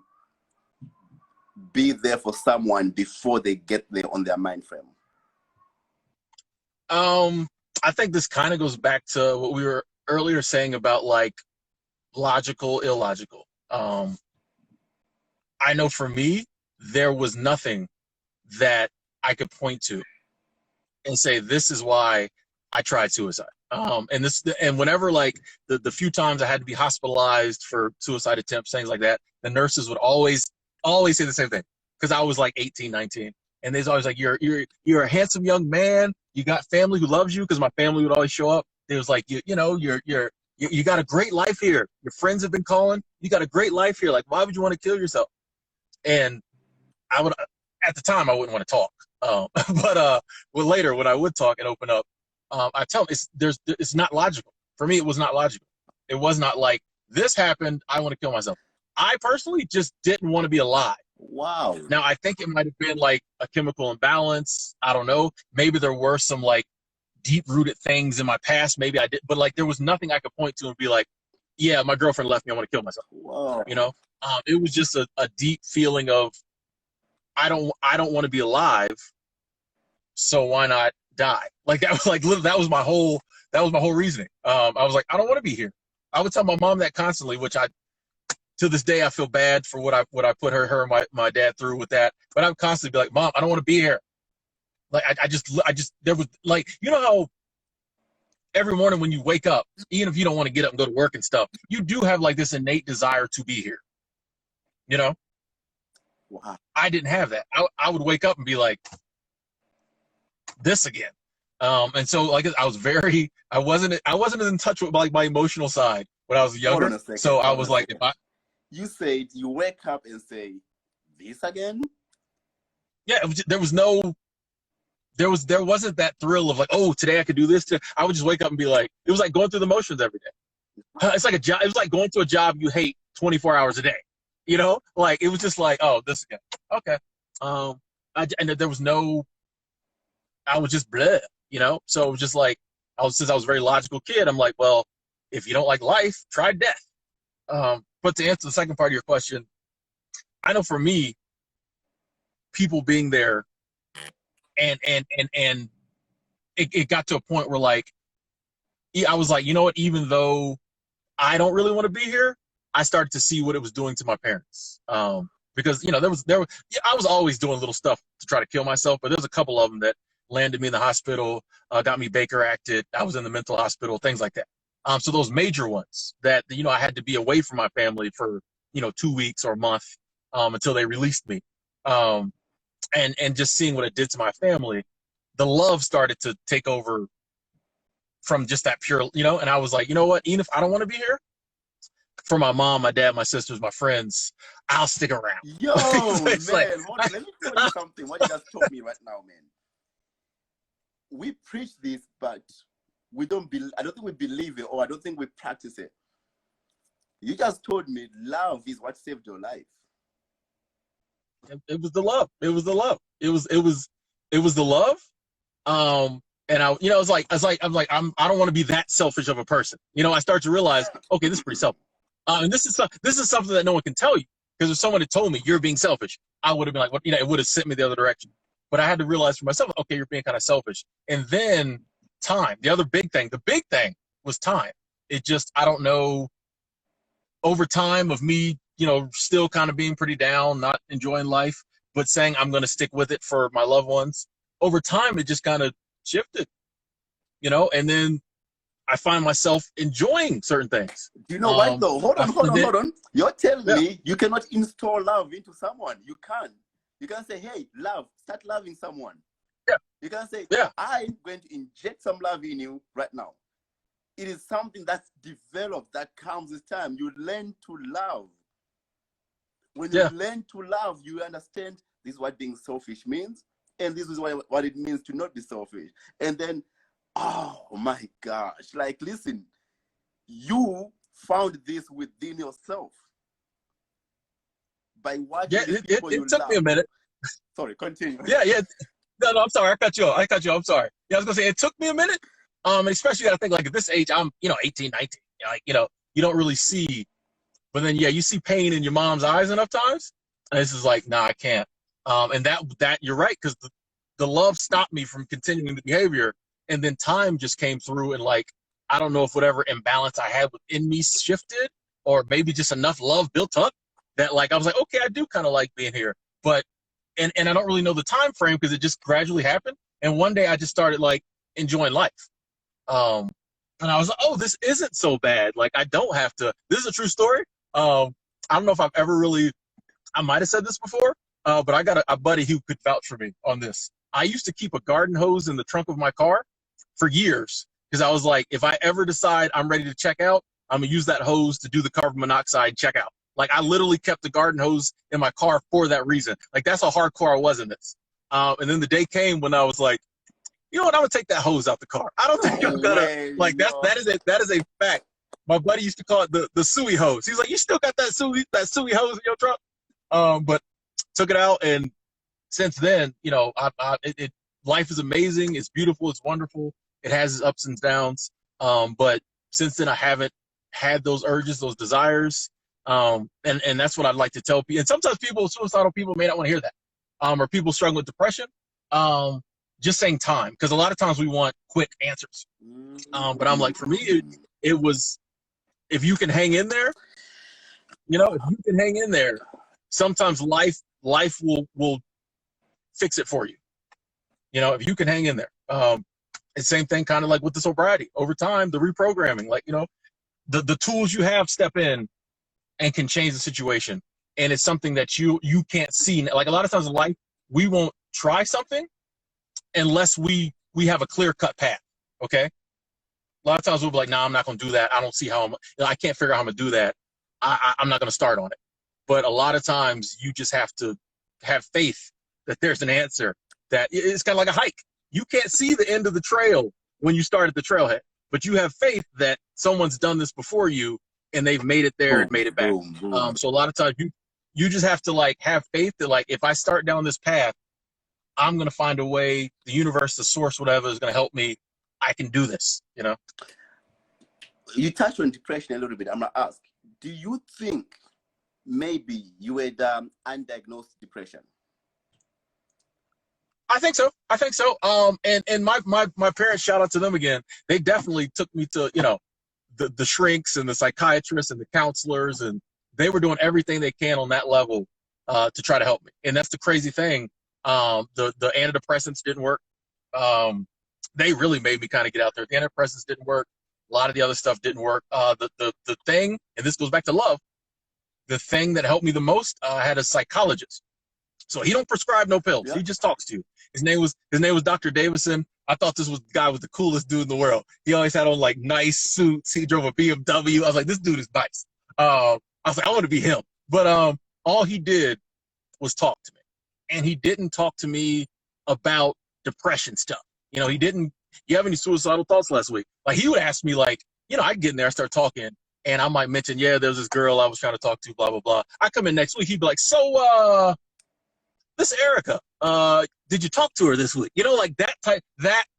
be there for someone before they get there on their mind frame? I think this kind of goes back to what we were earlier saying about like logical, illogical. I know for me, there was nothing that I could point to and say, this is why I tried suicide. And whenever like the few times I had to be hospitalized for suicide attempts, things like that, the nurses would always say the same thing. Cause I was like 18, 19. And they's always like, you're a handsome young man. You got family who loves you. Cause my family would always show up. It was like, you got a great life here. Your friends have been calling. You got a great life here. Like, why would you want to kill yourself? And I would, at the time, I wouldn't want to talk. But later, when I would talk and open up, I tell them it's not logical. For me, it was not logical. It was not like, this happened, I want to kill myself. I personally just didn't want to be alive. Wow. Now, I think it might have been like a chemical imbalance. I don't know. Maybe there were some like deep-rooted things in my past. Maybe I did. But like there was nothing I could point to and be like, yeah, my girlfriend left me, I want to kill myself. Wow. You know? It was just a deep feeling of, I don't want to be alive, so why not die? Like that was like that was my whole reasoning. I was like, I don't want to be here. I would tell my mom that constantly, which to this day I feel bad for what I put her and my dad through with that. But I would constantly be like, Mom, I don't want to be here. Like I just there was like, you know how every morning when you wake up, even if you don't want to get up and go to work and stuff, you do have like this innate desire to be here. You know? Wow. I didn't have that. I would wake up and be like, this again. And so like I wasn't in touch with like my emotional side when I was younger. So I was like, you said you wake up and say, this again? Yeah, there wasn't that thrill of like, oh, today I could do this. I would just wake up and be like, it was like going through the motions every day. It's like a job. It was like going to a job you hate 24 hours a day. You know, like it was just like, oh, this again. Okay. And there was I was just bleh, you know? So it was just like, since I was a very logical kid, I'm like, well, if you don't like life, try death. But to answer the second part of your question, I know for me, people being there and it got to a point where like, I was like, you know what, even though I don't really want to be here, I started to see what it was doing to my parents. Because, you know, I was always doing little stuff to try to kill myself, but there was a couple of them that landed me in the hospital, got me Baker acted. I was in the mental hospital, things like that. So those major ones that, you know, I had to be away from my family for, you know, 2 weeks or a month, until they released me. And just seeing what it did to my family, the love started to take over from just that pure, you know, and I was like, you know what, even if I don't want to be here, for my mom, my dad, my sisters, my friends, I'll stick around. Yo, man, let me tell you something. What you just told me right now, man. We preach this, but I don't think we believe it, or I don't think we practice it. You just told me love is what saved your life. It was the love. It was the love. It was the love. And I, you know, I don't want to be that selfish of a person. You know, I start to realize, okay, this is pretty selfish. And this is something that no one can tell you, because if someone had told me you're being selfish, I would have been like, what, you know, it would have sent me the other direction. But I had to realize for myself, okay, you're being kind of selfish. And then time, the big thing was time. It just, I don't know, over time of me, you know, still kind of being pretty down, not enjoying life, but saying I'm going to stick with it for my loved ones. Over time, it just kind of shifted, you know, and then I find myself enjoying certain things. Do you know what though? Hold on. You're telling me you cannot install love into someone. You can't. You can say, hey, love, start loving someone. Yeah. You can say, yeah, I'm going to inject some love in you right now. it is something that's developed, that comes with time. You learn to love. When you learn to love, you understand this is what being selfish means, and this is what it means to not be selfish. And then, oh my gosh, like, listen, you found this within yourself by watching these people you love. It took me a minute. Sorry, continue. Yeah. No, I'm sorry. I cut you off. I'm sorry. Yeah, I was gonna say it took me a minute. Especially I think like at this age, I'm 18, 19. Like you don't really see, but then you see pain in your mom's eyes enough times, and this is like, nah, I can't. And that you're right, because the love stopped me from continuing the behavior, and then time just came through, and like I don't know if whatever imbalance I had within me shifted, or maybe just enough love built up that like I was like, okay, I do kind of like being here, but and I don't really know the time frame because it just gradually happened, and one day I just started like enjoying life. And I was like, oh, this isn't so bad. Like, I don't have to. This is a true story. I don't know if I've ever really, I might have said this before, but I got a buddy who could vouch for me on this. I used to keep a garden hose in the trunk of my car for years because I was like, if I ever decide I'm ready to check out, I'm going to use that hose to do the carbon monoxide checkout. Like, I literally kept the garden hose in my car for that reason. Like, that's how hardcore I was in this. And then the day came when I was like, you know what? I'm gonna take that hose out the car. I don't think I'm gonna like that is a fact. My buddy used to call it the suey hose. He's like, you still got that suey hose in your truck? But took it out, and since then, life is amazing. It's beautiful. It's wonderful. It has its ups and downs. But since then, I haven't had those urges, those desires. And that's what I'd like to tell people. And sometimes suicidal people may not want to hear that. Or people struggling with depression. Just saying time, because a lot of times we want quick answers. But I'm like, for me, it was, if you can hang in there, if you can hang in there, sometimes life will fix it for you. If you can hang in there. And same thing kind of like with the sobriety. Over time, the reprogramming, like, the tools you have step in and can change the situation. And it's something that you can't see. Like a lot of times in life, we won't try something unless we have a clear-cut path, okay? A lot of times we'll be like, nah, I'm not going to do that. I don't see how I can't figure out how I'm going to do that. I'm not going to start on it. But a lot of times you just have to have faith that there's an answer, that it's kind of like a hike. You can't see the end of the trail when you start at the trailhead, but you have faith that someone's done this before you and they've made it there and made it back. So a lot of times you just have to like have faith that like, if I start down this path, I'm going to find a way, the universe, the source, whatever is going to help me. I can do this, You touched on depression a little bit. I'm going to ask, do you think maybe you had undiagnosed depression? I think so. And my parents, shout out to them again. They definitely took me to, the shrinks and the psychiatrists and the counselors, and they were doing everything they can on that level to try to help me. And that's the crazy thing. The antidepressants didn't work. They really made me kind of get out there. The antidepressants didn't work. A lot of the other stuff didn't work. The thing, and this goes back to love, the thing that helped me the most, I had a psychologist. So he don't prescribe no pills. Yeah. He just talks to you. His name was Dr. Davison. I thought this guy was the coolest dude in the world. He always had on like nice suits. He drove a BMW. I was like, this dude is nice. I was like, I want to be him. But all he did was talk to me. And he didn't talk to me about depression stuff. He didn't, you have any suicidal thoughts last week? Like, he would ask me, like, I'd get in there, I start talking, and I might mention, yeah, there's this girl I was trying to talk to, blah, blah, blah. I come in next week, he'd be like, so, this Erica, did you talk to her this week? Like that type,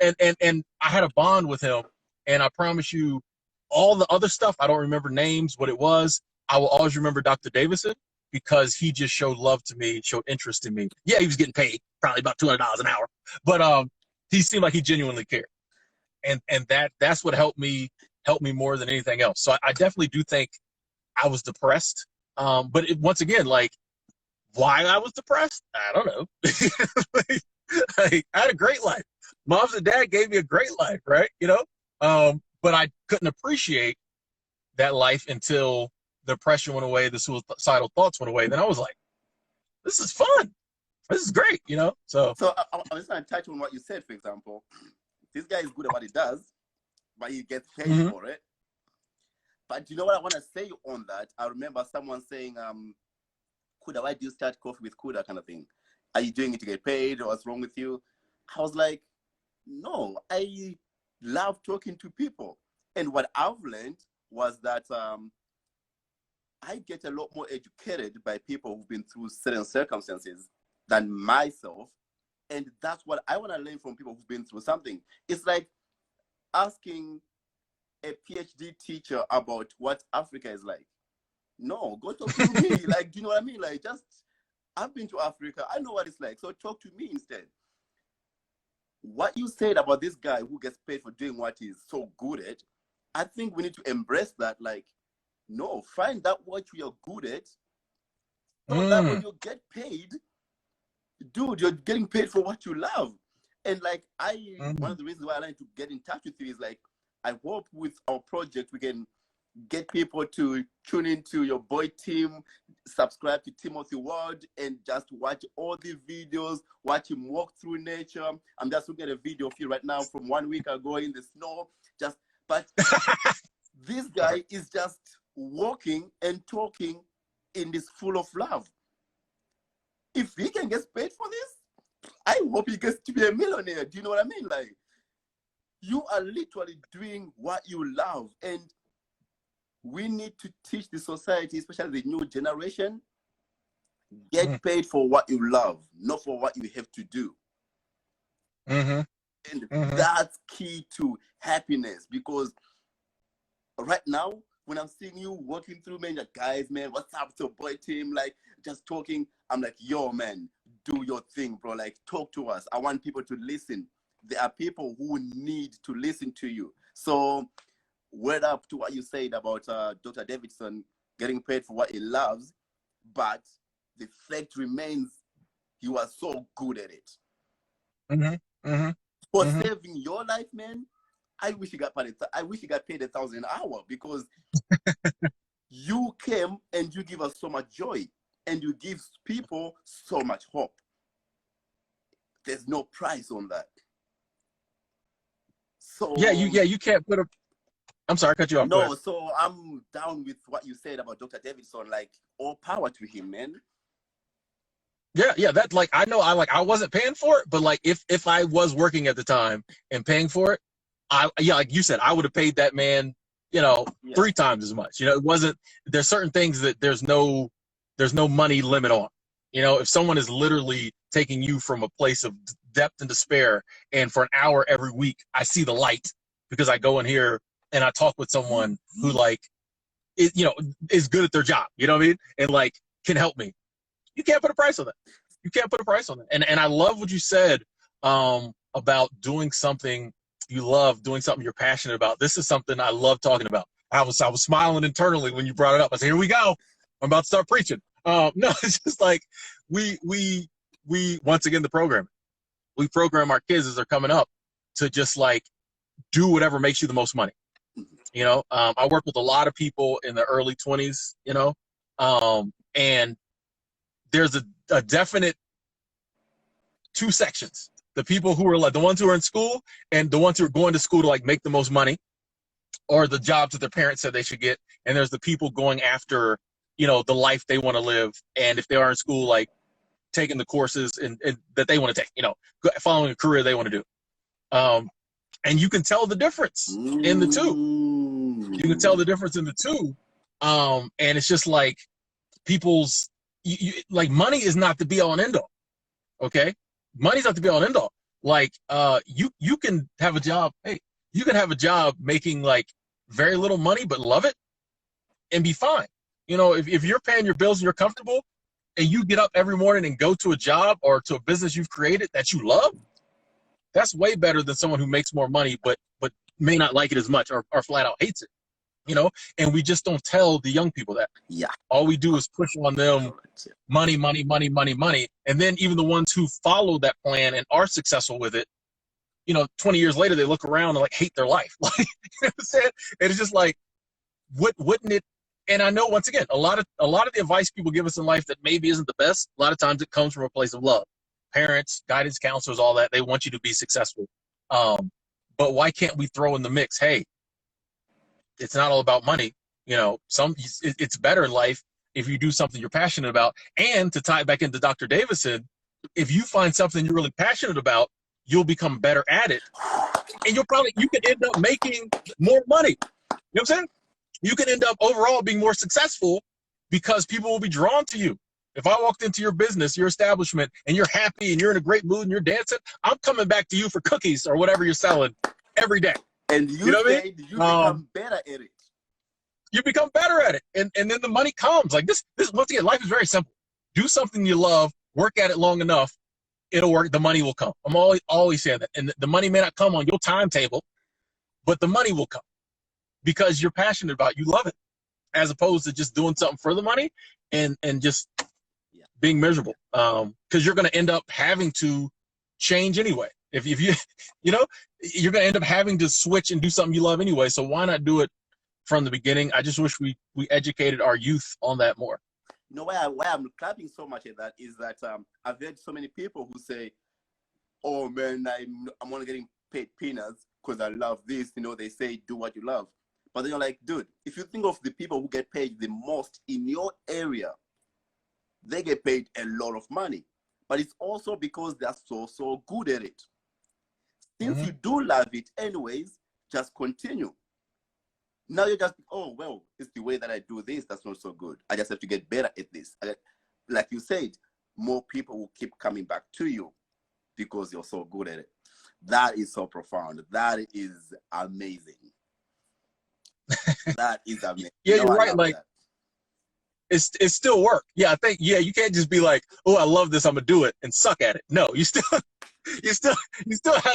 and I had a bond with him, and I promise you, all the other stuff, I don't remember names, what it was. I will always remember Dr. Davison, because he just showed love to me, showed interest in me. Yeah, he was getting paid probably about $200 an hour, but he seemed like he genuinely cared, and that's what helped me more than anything else. So I definitely do think I was depressed, but once again, like, why I was depressed, I don't know. I had a great life. Moms and dad gave me a great life, right? But I couldn't appreciate that life until the depression went away, the suicidal thoughts went away. Then I was like, this is fun. This is great, So I was going to touch on what you said, for example. This guy is good at what he does. but he gets paid for it. But you know what I want to say on that? I remember someone saying, Kuda, why do you start coffee with Kuda kind of thing? Are you doing it to get paid? Or what's wrong with you? I was like, no, I love talking to people. And what I've learned was that I get a lot more educated by people who've been through certain circumstances than myself. And that's what I want to learn from people who've been through something. It's like asking a PhD teacher about what Africa is like. No, go talk to me. Like, do you know what I mean? Like, just, I've been to Africa. I know what it's like. So talk to me instead. What you said about this guy who gets paid for doing what he's so good at, I think we need to embrace that. Like, no, find out what you're good at. So that when you get paid, dude, you're getting paid for what you love. And like, one of the reasons why I like to get in touch with you is like, I hope with our project, we can get people to tune into your boy Tim, subscribe to Timothy Ward, and just watch all the videos, watch him walk through nature. I'm just looking at a video of you right now from 1 week ago in the snow. But this guy is just walking and talking in this full of love. If he can get paid for this, I hope he gets to be a millionaire. Do you know what I mean? Like, you are literally doing what you love. And we need to teach the society, especially the new generation, get paid for what you love, not for what you have to do. And that's key to happiness, because right now, when I'm seeing you walking through, man, like, guys, man, what's up to boy Tim? Like, just talking, I'm like, yo, man, do your thing, bro. Like, talk to us. I want people to listen. There are people who need to listen to you. So, word up to what you said about Dr. Davidson getting paid for what he loves, but the fact remains you are so good at it. For saving your life, man, I wish you got paid. I wish you got paid $1,000 an hour, because you came and you give us so much joy, and you give people so much hope. There's no price on that. So you can't put a. I'm sorry, I cut you off. No, so I'm down with what you said about Dr. Davidson. Like, all power to him, man. Yeah, that, like, I wasn't paying for it, but like if I was working at the time and paying for it, like you said, I would have paid that man, 3 times as much. It wasn't. There's certain things that there's no money limit on. If someone is literally taking you from a place of depth and despair, and for an hour every week, I see the light because I go in here and I talk with someone who is good at their job. You know what I mean? And like can help me. You can't put a price on that. You can't put a price on that. And I love what you said about doing something you love, doing something you're passionate about. This is something I love talking about. I was smiling internally when you brought it up. I said, here we go. I'm about to start preaching. No, it's just like we once again, the program. We program our kids as they're coming up to just like do whatever makes you the most money. I work with a lot of people in the early 20s, and there's a definite 2 sections. The people who are like the ones who are in school and the ones who are going to school to like make the most money, or the jobs that their parents said they should get. And there's the people going after, the life they want to live. And if they are in school, like taking the courses and that they want to take, following a career they want to do. And you can tell the difference in the two. You can tell the difference in the two. And it's just like people's, like, money is not the be all and end all. Okay. Money's not the be all and end all. Like, you can have a job. Hey, you can have a job making like very little money, but love it and be fine. If you're paying your bills and you're comfortable and you get up every morning and go to a job or to a business you've created that you love, that's way better than someone who makes more money, but may not like it as much or flat out hates it. And we just don't tell the young people that. Yeah. All we do is push on them money, money, money, money, money. And then even the ones who follow that plan and are successful with it, 20 years later, they look around and like hate their life. Like, you know what I'm saying? And it's just like, wouldn't it? And I know, once again, a lot of the advice people give us in life that maybe isn't the best, a lot of times it comes from a place of love. Parents, guidance counselors, all that, they want you to be successful. But why can't we throw in the mix, hey, it's not all about money. You know, it's better in life if you do something you're passionate about. And to tie it back into Dr. Davison, if you find something you're really passionate about, you'll become better at it. And you can end up making more money. You know what I'm saying? You can end up overall being more successful because people will be drawn to you. If I walked into your business, your establishment, and you're happy and you're in a great mood and you're dancing, I'm coming back to you for cookies or whatever you're selling every day. And you know what I said mean? you become better at it. You become better at it. And then the money comes. Like this, once again, life is very simple. Do something you love, work at it long enough, it'll work, the money will come. I'm always saying that. And the money may not come on your timetable, but the money will come because you're passionate about it, you love it, as opposed to just doing something for the money and just being miserable. Because you're going to end up having to change anyway. If you, you know, you're going to end up having to switch and do something you love anyway. So why not do it from the beginning? I just wish we educated our youth on that more. You know why I'm clapping so much at that is that I've heard so many people who say, "Oh man, I'm only getting paid peanuts because I love this." You know, they say do what you love, but then you're like, dude, if you think of the people who get paid the most in your area, they get paid a lot of money, but it's also because they're so good at it. Since you do love it anyways, just continue. Now you're just, oh, well, it's the way that I do this that's not so good. I just have to get better at this. Like you said, more people will keep coming back to you because you're so good at it. That is so profound. That is amazing. That is amazing. Yeah, you're right. Like, it's still work. Yeah, I think, you can't just be like, oh, I love this, I'm gonna do it and suck at it. No, you still have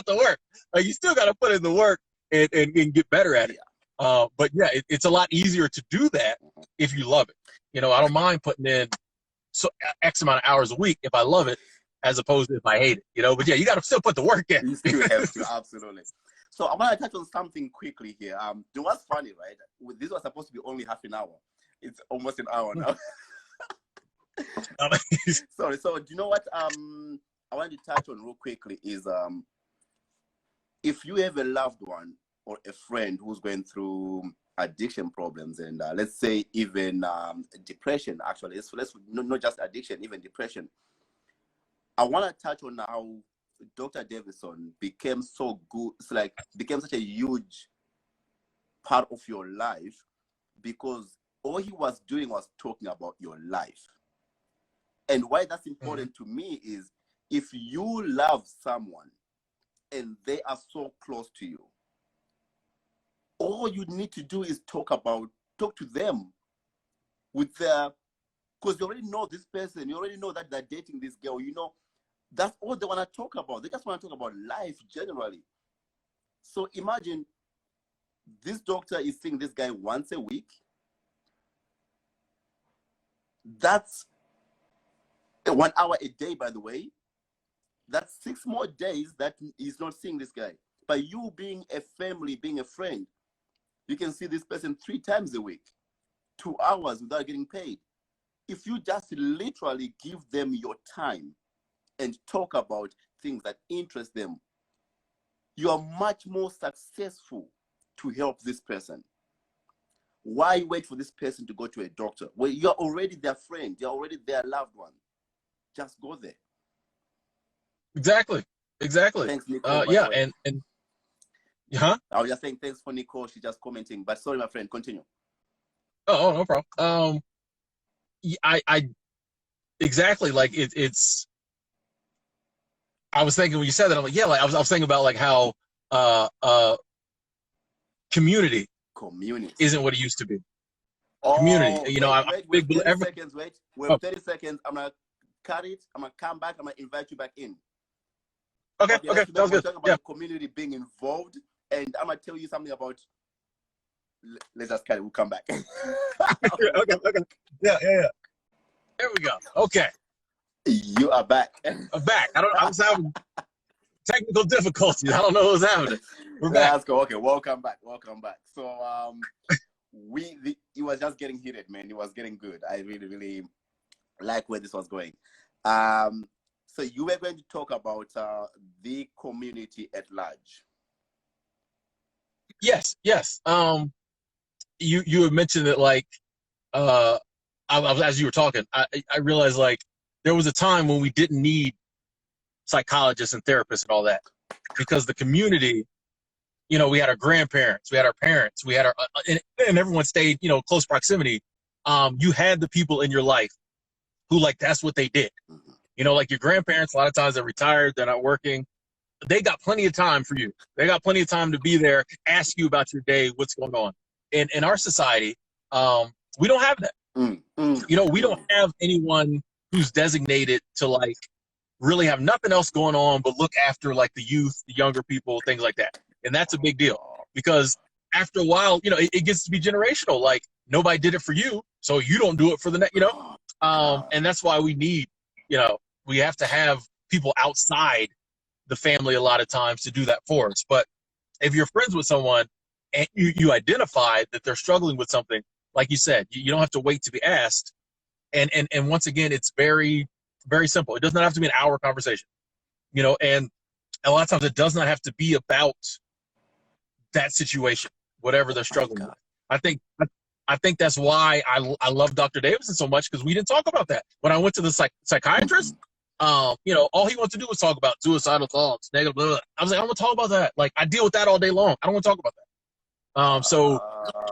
to work. Like, you still got to put in the work and get better at it. But yeah, it's a lot easier to do that if you love it. You know, I don't mind putting in X amount of hours a week if I love it, as opposed to if I hate it. You know, but yeah, you got to still put the work in. You still have to, absolutely. So I want to touch on something quickly here. You know what's funny, right? This was supposed to be only half an hour. It's almost an hour now. Sorry. So do you know what I wanted to touch on real quickly is if you have a loved one or a friend who's going through addiction problems and let's say even depression, actually, let's not just addiction, even depression. I want to touch on how Dr. Davison became so good. It's like became such a huge part of your life because all he was doing was talking about your life. And why that's important to me is if you love someone and they are so close to you, all you need to do is talk to them with their, because you already know this person, you already know that they're dating this girl, you know, that's all they want to talk about. They just want to talk about life generally. So imagine this doctor is seeing this guy once a week. That's 1 hour a day, by the way. That's 6 more days that he's not seeing this guy. By you being a family, being a friend, you can see this person 3 times a week, 2 hours without getting paid. If you just literally give them your time and talk about things that interest them, you are much more successful to help this person. Why wait for this person to go to a doctor? Well, you're already their friend. You're already their loved one. Just go there. Exactly. Thanks, Nicole. Yeah, and huh? I was just saying thanks for Nicole. She's just commenting. But sorry, my friend, continue. Oh, no problem. I exactly, like it's. I was thinking when you said that, I'm like, yeah, like I was thinking about like how community isn't what it used to be. Community, you know, I'm big. We have 30 seconds. Wait, we have 30 seconds. I'm gonna cut it. I'm gonna come back. I'm gonna invite you back in. Okay, sounds good. Talk about the community being involved, and I'm gonna tell you something about. Let's just cut it. We'll come back. Okay. Yeah. There we go. Okay. You are back. I'm back. I was having technical difficulties. I don't know what's happening. We're back. Let's go. Okay, welcome back. So it was just getting heated, man. It was getting good. I really like where this was going. So you were going to talk about the community at large. Yes, yes. You had mentioned that, like, as you were talking, I realized, like, there was a time when we didn't need psychologists and therapists and all that, because the community, we had our grandparents, we had our parents, we had our, and everyone stayed, close proximity. You had the people in your life who, like, that's what they did. Like your grandparents, a lot of times they're retired, they're not working. They got plenty of time for you. They got plenty of time to be there, ask you about your day, what's going on. In our society, we don't have that. We don't have anyone who's designated to, like, really have nothing else going on but look after, like, the youth, the younger people, things like that. And that's a big deal, because after a while, it gets to be generational. Like, nobody did it for you, so you don't do it for the next, and that's why we need, we have to have people outside the family a lot of times to do that for us. But if you're friends with someone and you identify that they're struggling with something, like you said, you don't have to wait to be asked. And once again, it's very, very simple. It does not have to be an hour conversation, and a lot of times it does not have to be about that situation, whatever they're struggling with. I think that's why I love Dr. Davidson so much, because we didn't talk about that. When I went to the psychiatrist, all he wants to do is talk about suicidal thoughts, negative, blah, blah. I was like, I don't want to talk about that. Like, I deal with that all day long. I don't want to talk about that. So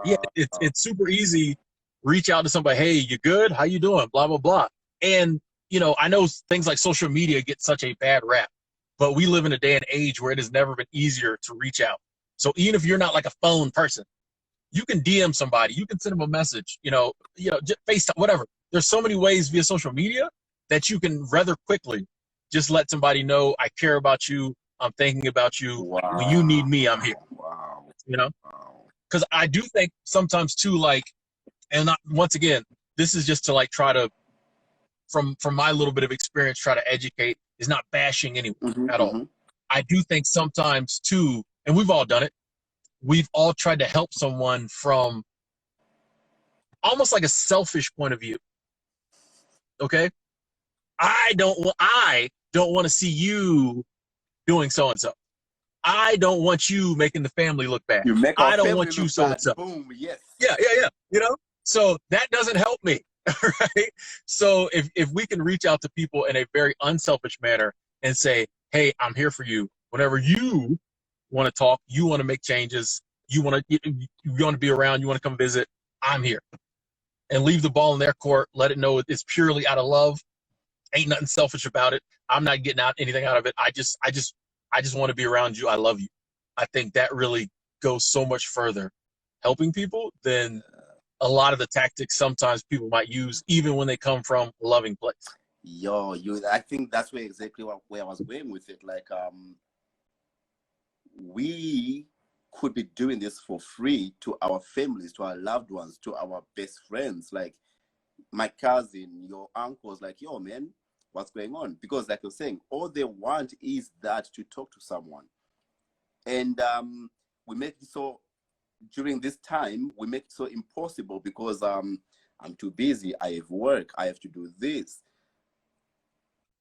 yeah, it's super easy. Reach out to somebody. Hey, you good? How you doing? Blah, blah, blah. And, I know things like social media get such a bad rap, but we live in a day and age where it has never been easier to reach out. So even if you're not like a phone person, you can DM somebody, you can send them a message, just FaceTime, whatever. There's so many ways via social media that you can rather quickly just let somebody know, I care about you, I'm thinking about you. Wow. When you need me, I'm here. Wow. Because I do think sometimes too, like, and not, once again, this is just to, like, try to, from my little bit of experience, try to educate, is not bashing anyone at all. I do think sometimes too, and we've all done it, we've all tried to help someone from almost like a selfish point of view. Okay? I don't want to see you doing so and so. I don't want you making the family look bad. I don't want you so and so. Boom, yes. Yeah. So that doesn't help me, right? So if we can reach out to people in a very unselfish manner and say, hey, I'm here for you. Whenever you want to talk, you want to make changes, you want to be around, you want to come visit, I'm here. And leave the ball in their court. Let it know it's purely out of love. Ain't nothing selfish about it. I'm not getting anything out of it. I just want to be around you. I love you. I think that really goes so much further helping people than a lot of the tactics sometimes people might use, even when they come from a loving place. I think that's exactly where I was going with it. Like, we could be doing this for free to our families, to our loved ones, to our best friends, like my cousin, your uncles, like, yo, man, what's going on? Because, like you're saying, all they want is that, to talk to someone. And we make it so, during this time, we make it so impossible because I'm too busy. I have work. I have to do this.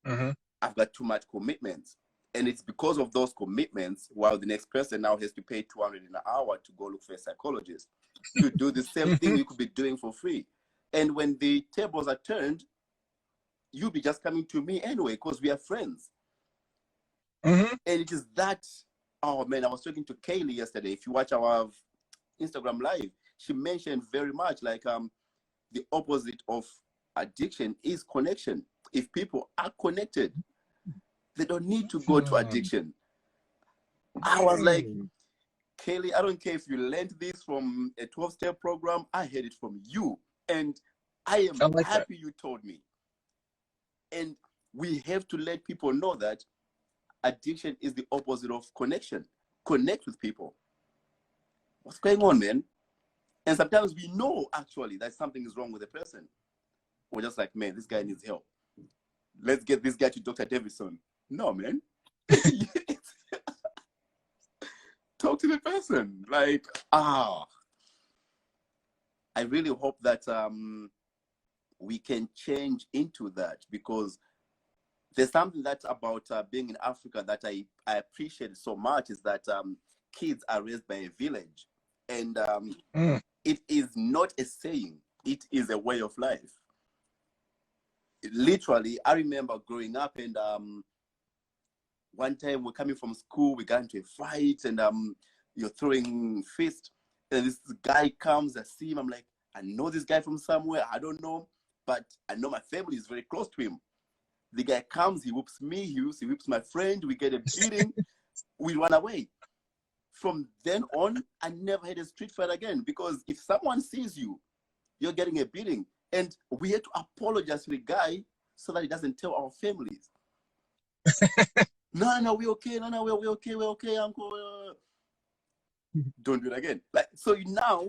I've got too much commitments. And it's because of those commitments, while the next person now has to pay $200 an hour to go look for a psychologist to do the same thing you could be doing for free. And when the tables are turned, you'll be just coming to me anyway because we are friends. And it is that, oh man, I was talking to Kaylee yesterday. If you watch our Instagram live, she mentioned very much like the opposite of addiction is connection. If people are connected, they don't need to go to addiction. I was like, Kaylee, I don't care if you learned this from a 12-step program. I heard it from you. And I am happy you told me. And we have to let people know that addiction is the opposite of connection. Connect with people. What's going on, man? And sometimes we know actually that something is wrong with the person. We're just like, man, this guy needs help. Let's get this guy to Dr. Davidson. No, man. Talk to the person. Like, I really hope that we can change into that, because there's something that about being in Africa that I appreciate so much is that kids are raised by a village. And Mm. it is not a saying, it is a way of life. Literally, I remember growing up, and one time we're coming from school, we got into a fight, and you're throwing fist, and this guy comes, I see him, I'm like, I know this guy from somewhere, I don't know, but I know my family is very close to him. The guy comes, he whoops me, he whoops my friend, we get a beating, we run away. From then on, I never had a street fight again, because if someone sees you, you're getting a beating. And we had to apologize to the guy so that he doesn't tell our families. No, we're okay. No, we're okay, uncle. Don't do it again. Like, so now,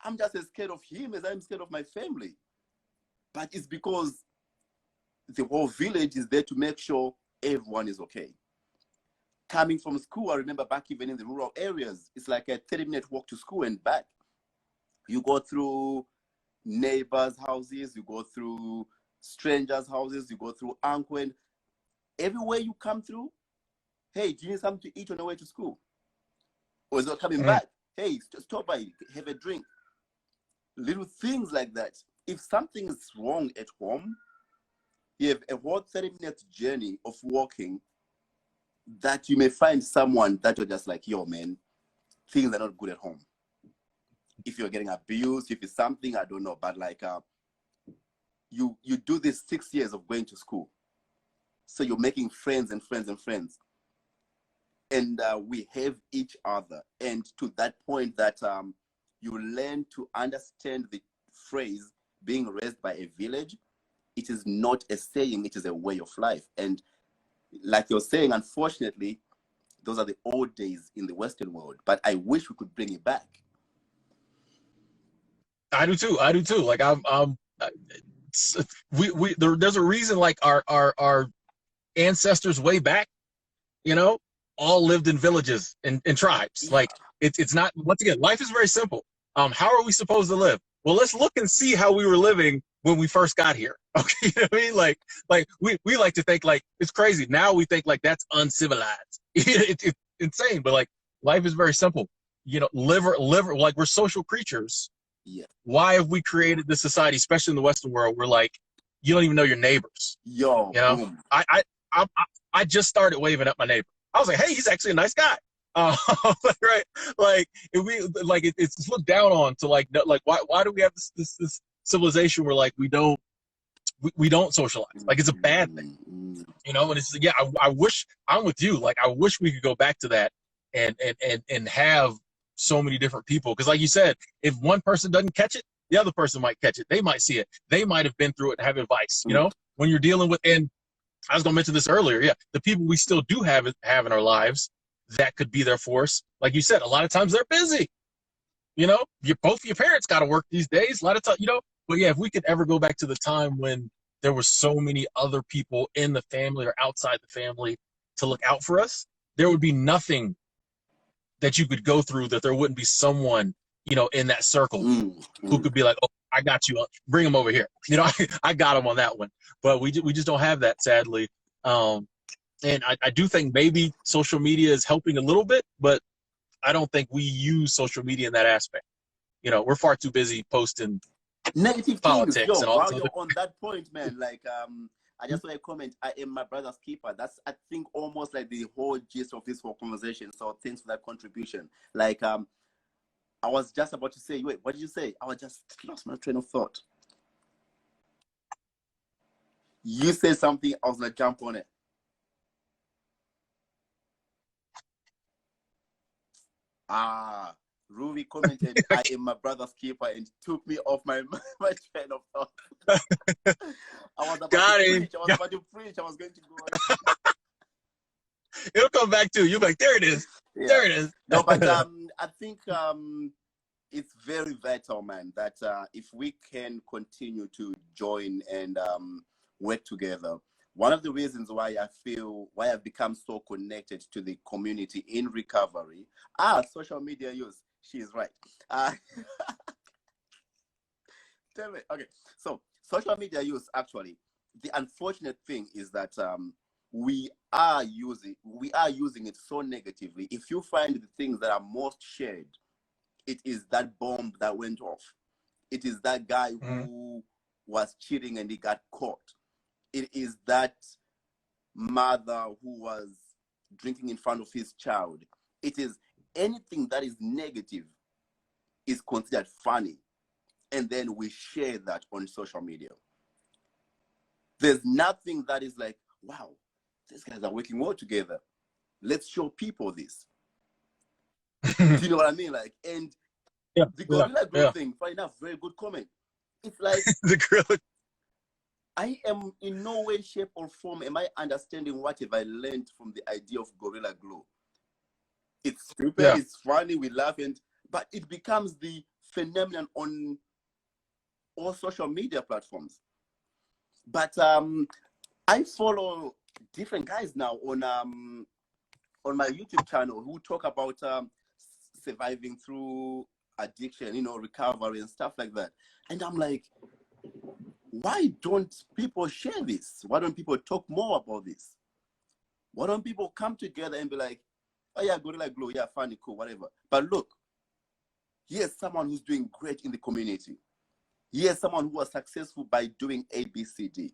I'm just as scared of him as I'm scared of my family. But it's because the whole village is there to make sure everyone is okay. Coming from school, I remember back even in the rural areas, it's like a 30-minute walk to school and back. You go through neighbors' houses, you go through strangers' houses, you go through uncle, and everywhere you come through, hey, do you need something to eat on the way to school? Or is not coming back? Hey, stop by, have a drink. Little things like that. If something is wrong at home, you have a whole 30-minute journey of walking that you may find someone that you're just like, yo, man, things are not good at home. If you're getting abused, if it's something, I don't know, but like you do this 6 years of going to school. So you're making friends and friends and friends. And we have each other. And to that point that you learn to understand the phrase being raised by a village, it is not a saying, it is a way of life. And like you're saying, unfortunately, those are the old days in the Western world. But I wish we could bring it back. I do too. Like there's a reason like our ancestors way back, all lived in villages and tribes. Yeah. Like it's not, once again, life is very simple. How are we supposed to live? Well, let's look and see how we were living when we first got here. Okay, you know what I mean? Like we like to think like it's crazy. Now we think like that's uncivilized. It's insane, but like life is very simple. Liver, like we're social creatures. Yeah. Why have we created this society, especially in the Western world, where like you don't even know your neighbors? Yo, boom. I just started waving at my neighbor. I was like, hey, he's actually a nice guy. Right? Like it's looked down on to like why do we have this civilization where like we don't socialize? Like it's a bad thing, And it's I wish, I'm with you. Like I wish we could go back to that and have so many different people, because like you said, if one person doesn't catch it, the other person might catch it. They might see it. They might have been through it and have advice. When you're dealing with, and I was gonna mention this earlier, the people we still do have in our lives that could be there for us. Like you said, a lot of times they're busy. Both your parents got to work these days. A lot of times, But if we could ever go back to the time when there were so many other people in the family or outside the family to look out for us, there would be nothing that you could go through that there wouldn't be someone, in that circle who could be like, oh, I got you. Bring him over here. I got him on that one. But we just don't have that, sadly. And I do think maybe social media is helping a little bit, but I don't think we use social media in that aspect. We're far too busy posting negative politics things. Yo, and all while this you're other. on that point, man, like I just want to comment, I am my brother's keeper. That's, I think, almost like the whole gist of this whole conversation. So thanks for that contribution. Like I was just about to say, wait, what did you say? I was just lost my train of thought. You said something, I was gonna jump on it. Ruby commented, I am my brother's keeper, and took me off my train of thought. I was about to preach. I was going to go. It'll come back to you. You're like, there it is. Yeah. There it is. No, but I think it's very vital, man, that if we can continue to join and work together. One of the reasons why I've become so connected to the community in recovery, social media use. She is right. Tell me. Okay, so social media use, actually, the unfortunate thing is that we are using it so negatively. If you find the things that are most shared, it is that bomb that went off. It is that guy who was cheating and he got caught. It is that mother who was drinking in front of his child. It is anything that is negative is considered funny. And then we share that on social media. There's nothing that is like, wow, these guys are working well together. Let's show people this. Do you know what I mean? Like, and the Gorilla Glue thing, funny enough, very good comment. It's like, the Gorilla. I am in no way, shape, or form am I understanding what have I learned from the idea of Gorilla Glue. It's stupid, it's funny, we laugh, but it becomes the phenomenon on all social media platforms. But I follow different guys now on my YouTube channel who talk about surviving through addiction, recovery and stuff like that. And I'm like, why don't people share this? Why don't people talk more about this? Why don't people come together and be like, oh yeah, Gorilla Glue, yeah, funny, cool, whatever. But look, here's someone who's doing great in the community. Here's someone who was successful by doing A, B, C, D.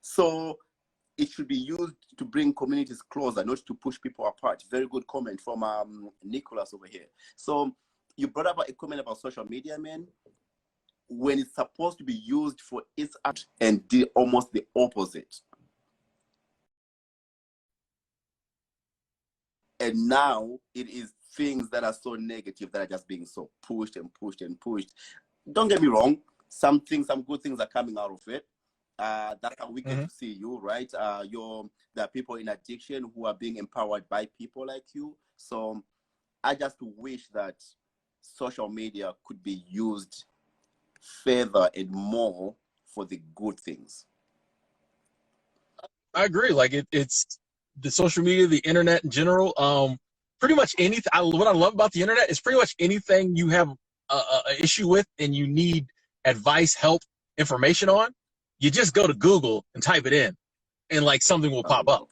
So it should be used to bring communities closer, not to push people apart. Very good comment from Nicholas over here. So you brought up a comment about social media, man. When it's supposed to be used for its act and do almost the opposite. And now it is things that are so negative that are just being so pushed and pushed and pushed. Don't get me wrong. Some good things are coming out of it. That's how we get to see you, right? There are people in addiction who are being empowered by people like you. So I just wish that social media could be used further and more for the good things. I agree. Like it's the social media, the internet in general. Pretty much anything. What I love about the internet is pretty much anything you have a issue with and you need advice, help, information on. You just go to Google and type it in, and like something will pop up.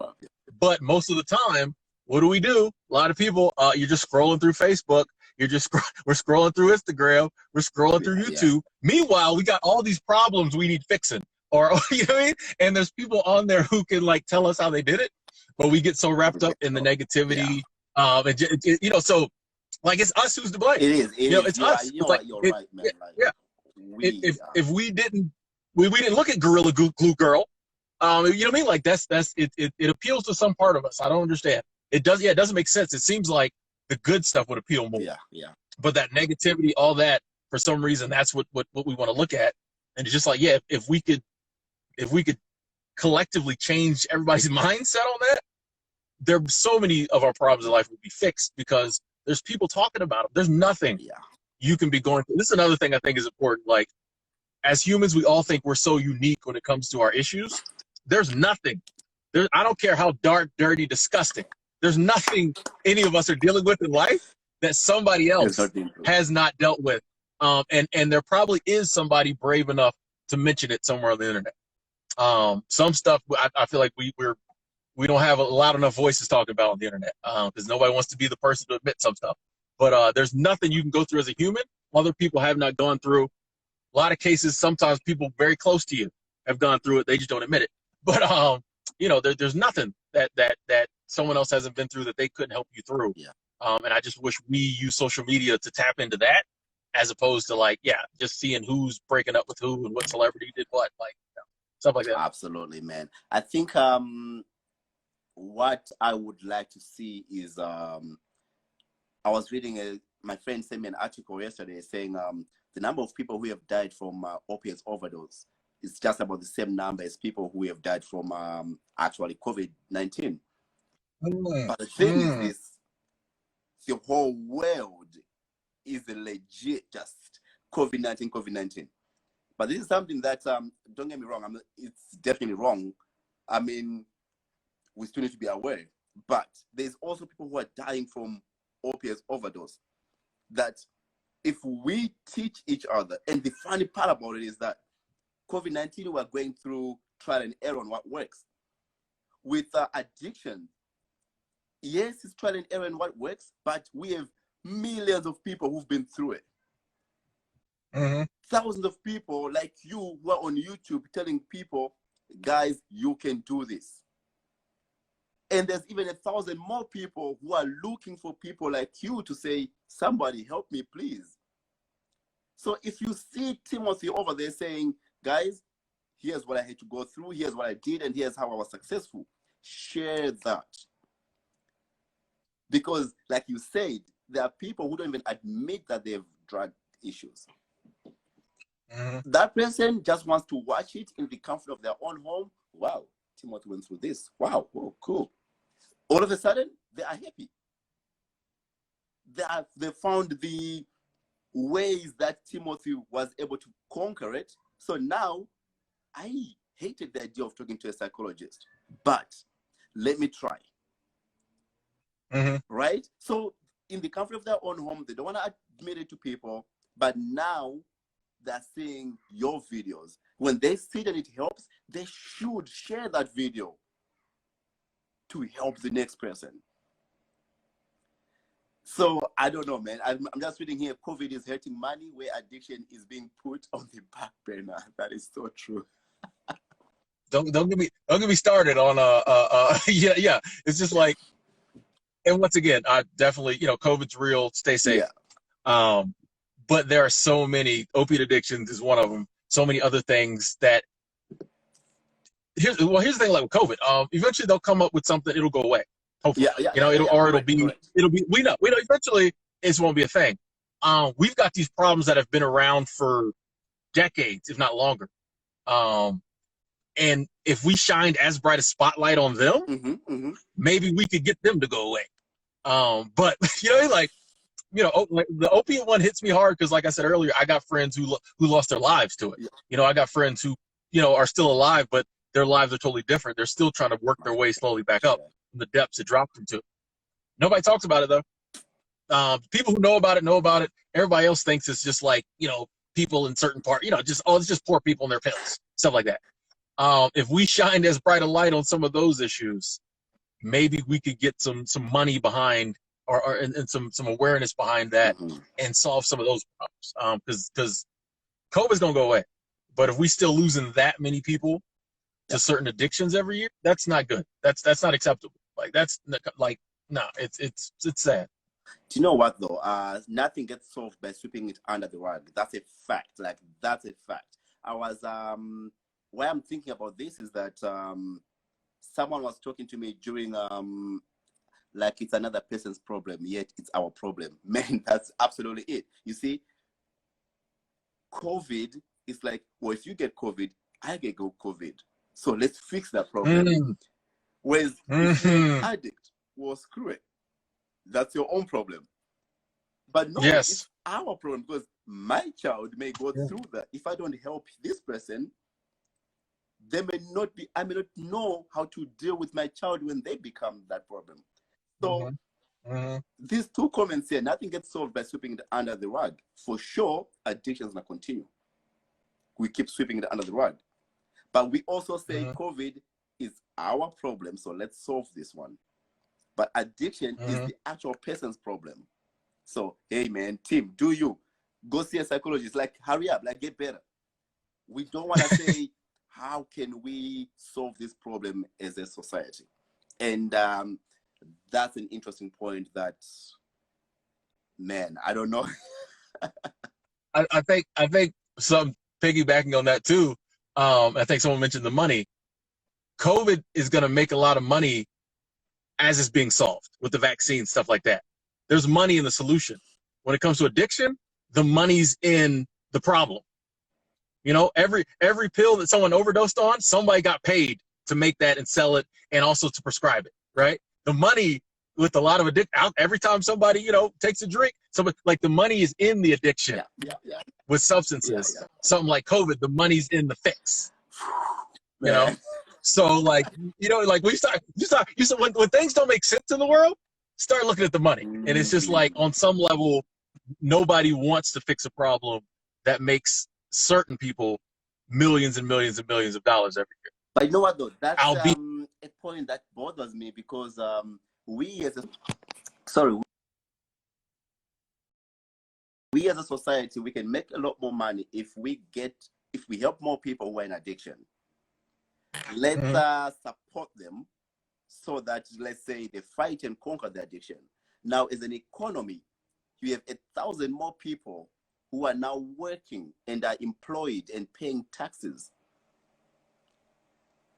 But most of the time, what do? A lot of people, you're just scrolling through Facebook. We're scrolling through Instagram. We're scrolling through YouTube. Meanwhile, we got all these problems we need fixing. Or, you know what I mean? And there's people on there who can like tell us how they did it, but we get so wrapped up in the negativity. So like it's us who's to blame. It is. It's us. You're like, right, man. If we didn't look at Gorilla Glue Girl, you know what I mean? Like it appeals to some part of us. I don't understand. It doesn't make sense. It seems like the good stuff would appeal more. Yeah. But that negativity, all that, for some reason, that's what we want to look at. And it's just like, if we could collectively change everybody's mindset on that, there so many of our problems in life would be fixed because there's people talking about them. There's nothing you can be going through. This is another thing I think is important. Like, as humans, we all think we're so unique when it comes to our issues. There's nothing. I don't care how dark, dirty, disgusting. There's nothing any of us are dealing with in life that somebody else has not dealt with. And there probably is somebody brave enough to mention it somewhere on the internet. Some stuff I feel like we don't have a loud enough voices talking about on the internet because nobody wants to be the person to admit some stuff. But there's nothing you can go through as a human other people have not gone through. A lot of cases, sometimes people very close to you have gone through it. They just don't admit it. But there's nothing that someone else hasn't been through that they couldn't help you through. And I just wish we use social media to tap into that, as opposed to just seeing who's breaking up with who and what celebrity did what, stuff like that. Absolutely, man. I think what I would like to see is I was reading my friend sent me an article yesterday saying the number of people who have died from opiate overdose is just about the same number as people who have died from actually COVID-19. But the thing is this, the whole world is a legit just COVID-19. But this is something that, don't get me wrong, it's definitely wrong. I mean, we still need to be aware. But there's also people who are dying from opiate overdose. That if we teach each other, and the funny part about it is that COVID-19, we're going through trial and error on what works. with addiction, yes, it's trial and error and what works, but we have millions of people who've been through it. Thousands of people like you who are on YouTube telling people, guys, you can do this. And there's even 1,000 more people who are looking for people like you to say, somebody help me, please. So if you see Timothy over there saying, guys, here's what I had to go through, here's what I did, and here's how I was successful, share that. Because like you said, there are people who don't even admit that they have drug issues. That person just wants to watch it in the comfort of their own home. Wow, Timothy went through this. Wow, oh, cool. All of a sudden, they are happy. They found the ways that Timothy was able to conquer it. So now, I hated the idea of talking to a psychologist, but let me try. Right? So in the comfort of their own home, they don't want to admit it to people, but now they're seeing your videos. When they see that it helps, they should share that video to help the next person. So I don't know, man. I'm just reading here, COVID is hurting money where addiction is being put on the back burner. That is so true. Don't get me started on yeah. It's just like, and once again, I definitely, COVID's real. Stay safe. Yeah. But there are so many, opiate addictions is one of them. So many other things that. Here's the thing, like with COVID. Eventually they'll come up with something. It'll go away. Hopefully, it'll be. We know. Eventually, it won't be a thing. We've got these problems that have been around for decades, if not longer. And if we shined as bright a spotlight on them, maybe we could get them to go away. But the opiate one hits me hard because, like I said earlier, I got friends who lost their lives to it. I got friends who, are still alive, but their lives are totally different. They're still trying to work their way slowly back up from the depths it dropped them to. Nobody talks about it though. People who know about it. Everybody else thinks it's just like, people in certain parts, it's just poor people in their pills, stuff like that. If we shined as bright a light on some of those issues, maybe we could get some money behind and some awareness behind that and solve some of those problems. Because COVID's gonna go away, but if we still losing that many people to certain addictions every year, that's not good. That's not acceptable. It's sad. Do you know what though? Nothing gets solved by sweeping it under the rug. That's a fact. That's a fact. Why I'm thinking about this is that someone was talking to me during like it's another person's problem, yet it's our problem. Man, that's absolutely it. You see, COVID is like, well, if you get COVID, I get COVID. So let's fix that problem. Whereas if you're an addict, well, screw it. That's your own problem. But no, it's our problem because my child may go through that. If I don't help this person, I may not know how to deal with my child when they become that problem. So these two comments here, nothing gets solved by sweeping it under the rug. For sure, addiction is going to continue. We keep sweeping it under the rug. But we also say COVID is our problem, so let's solve this one. But addiction is the actual person's problem. So, hey man, Tim, do you go see a psychologist? Like, hurry up, like get better. We don't want to say, how can we solve this problem as a society? And that's an interesting point that, man, I don't know. I think some piggybacking on that too. I think someone mentioned the money. COVID is going to make a lot of money as it's being solved with the vaccine, stuff like that. There's money in the solution. When it comes to addiction, the money's in the problem. Every pill that someone overdosed on, somebody got paid to make that and sell it and also to prescribe it, right? The money with a lot of addiction, every time somebody, takes a drink, the money is in the addiction with substances. Something like COVID, the money's in the fix, you know? So when things don't make sense in the world, start looking at the money. And it's just like, on some level, nobody wants to fix a problem that makes certain people millions and millions and millions of dollars every year. But you know what though? That's a point that bothers me because we as a sorry we as a society, we can make a lot more money if we help more people who are in addiction. Let's support them so that, let's say, they fight and conquer the addiction. Now, as an economy, you have 1,000 more people who are now working and are employed and paying taxes.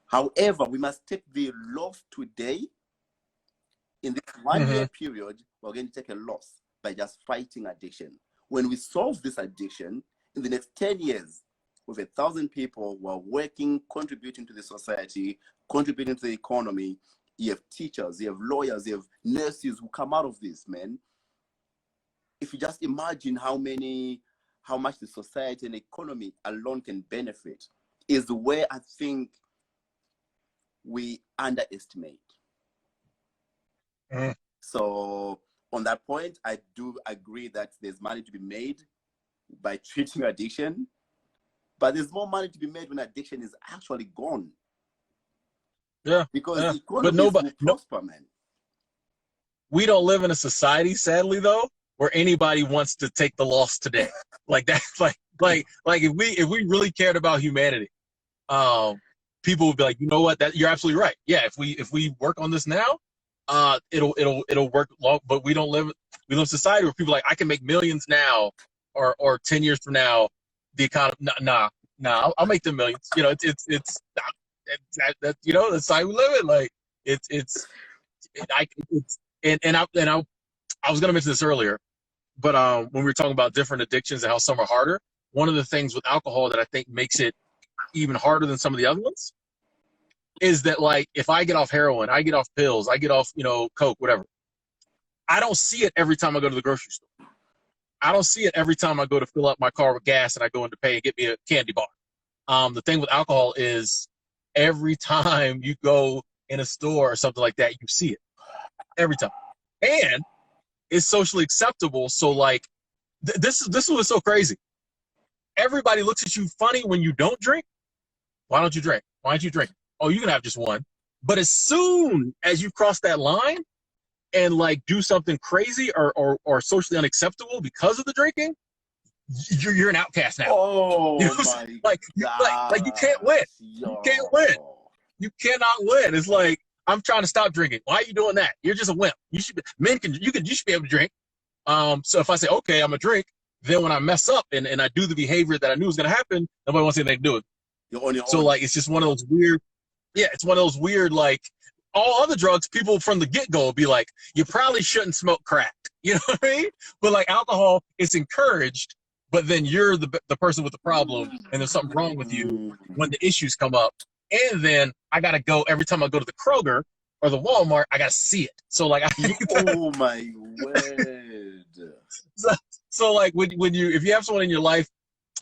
However, we must take the loss today. In this 1 year period, we're going to take a loss by just fighting addiction. When we solve this addiction, in the next 10 years, with 1,000 people who are working, contributing to the society, contributing to the economy, you have teachers, you have lawyers, you have nurses who come out of this, man. If you just imagine how much the society and economy alone can benefit, is where I think we underestimate. So on that point, I do agree that there's money to be made by treating addiction, but there's more money to be made when addiction is actually gone. Yeah, because economies will prosper, man. We don't live in a society, sadly, though, where anybody wants to take the loss today. Like that, like if we really cared about humanity, people would be like, you know what, that you're absolutely right. Yeah, if we work on this now, it'll work long. But we live in a society where people are like, I can make millions now, or 10 years from now, the economy. Nah, I'll make the millions. You know, it's that you know, that's how we live it. Like I was gonna mention this earlier, but when we were talking about different addictions and how some are harder, one of the things with alcohol that I think makes it even harder than some of the other ones is that, like, if I get off heroin, I get off pills, I get off, you know, coke, whatever, I don't see it every time I go to the grocery store. I don't see it every time I go to fill up my car with gas and I go in to pay and get me a candy bar. The thing with alcohol is every time you go in a store or something like that, you see it every time, and it's socially acceptable. So, like, this was so crazy. Everybody looks at you funny when you don't drink. Why don't you drink? Why don't you drink? Oh, you can have just one. But as soon as you cross that line and, like, do something crazy or socially unacceptable because of the drinking, you're an outcast now. Oh, you know, my God. Like you can't win. You can't win. You cannot win. It's like, I'm trying to stop drinking. Why are you doing that? You're just a wimp. You should be able to drink. So if I say, okay, I'm a drink, then when I mess up and I do the behavior that I knew was going to happen, nobody wants anything to do with it. You're on your so own. Like, it's just one of those weird, it's one of those weird, like, all other drugs, people from the get-go will be like, you probably shouldn't smoke crack. You know what I mean? But, like, alcohol, it's encouraged, but then you're the person with the problem, and there's something wrong with you when the issues come up. And then I got to go, every time I go to the Kroger or the Walmart, I got to see it. So, like, oh, my word. So like, if you have someone in your life,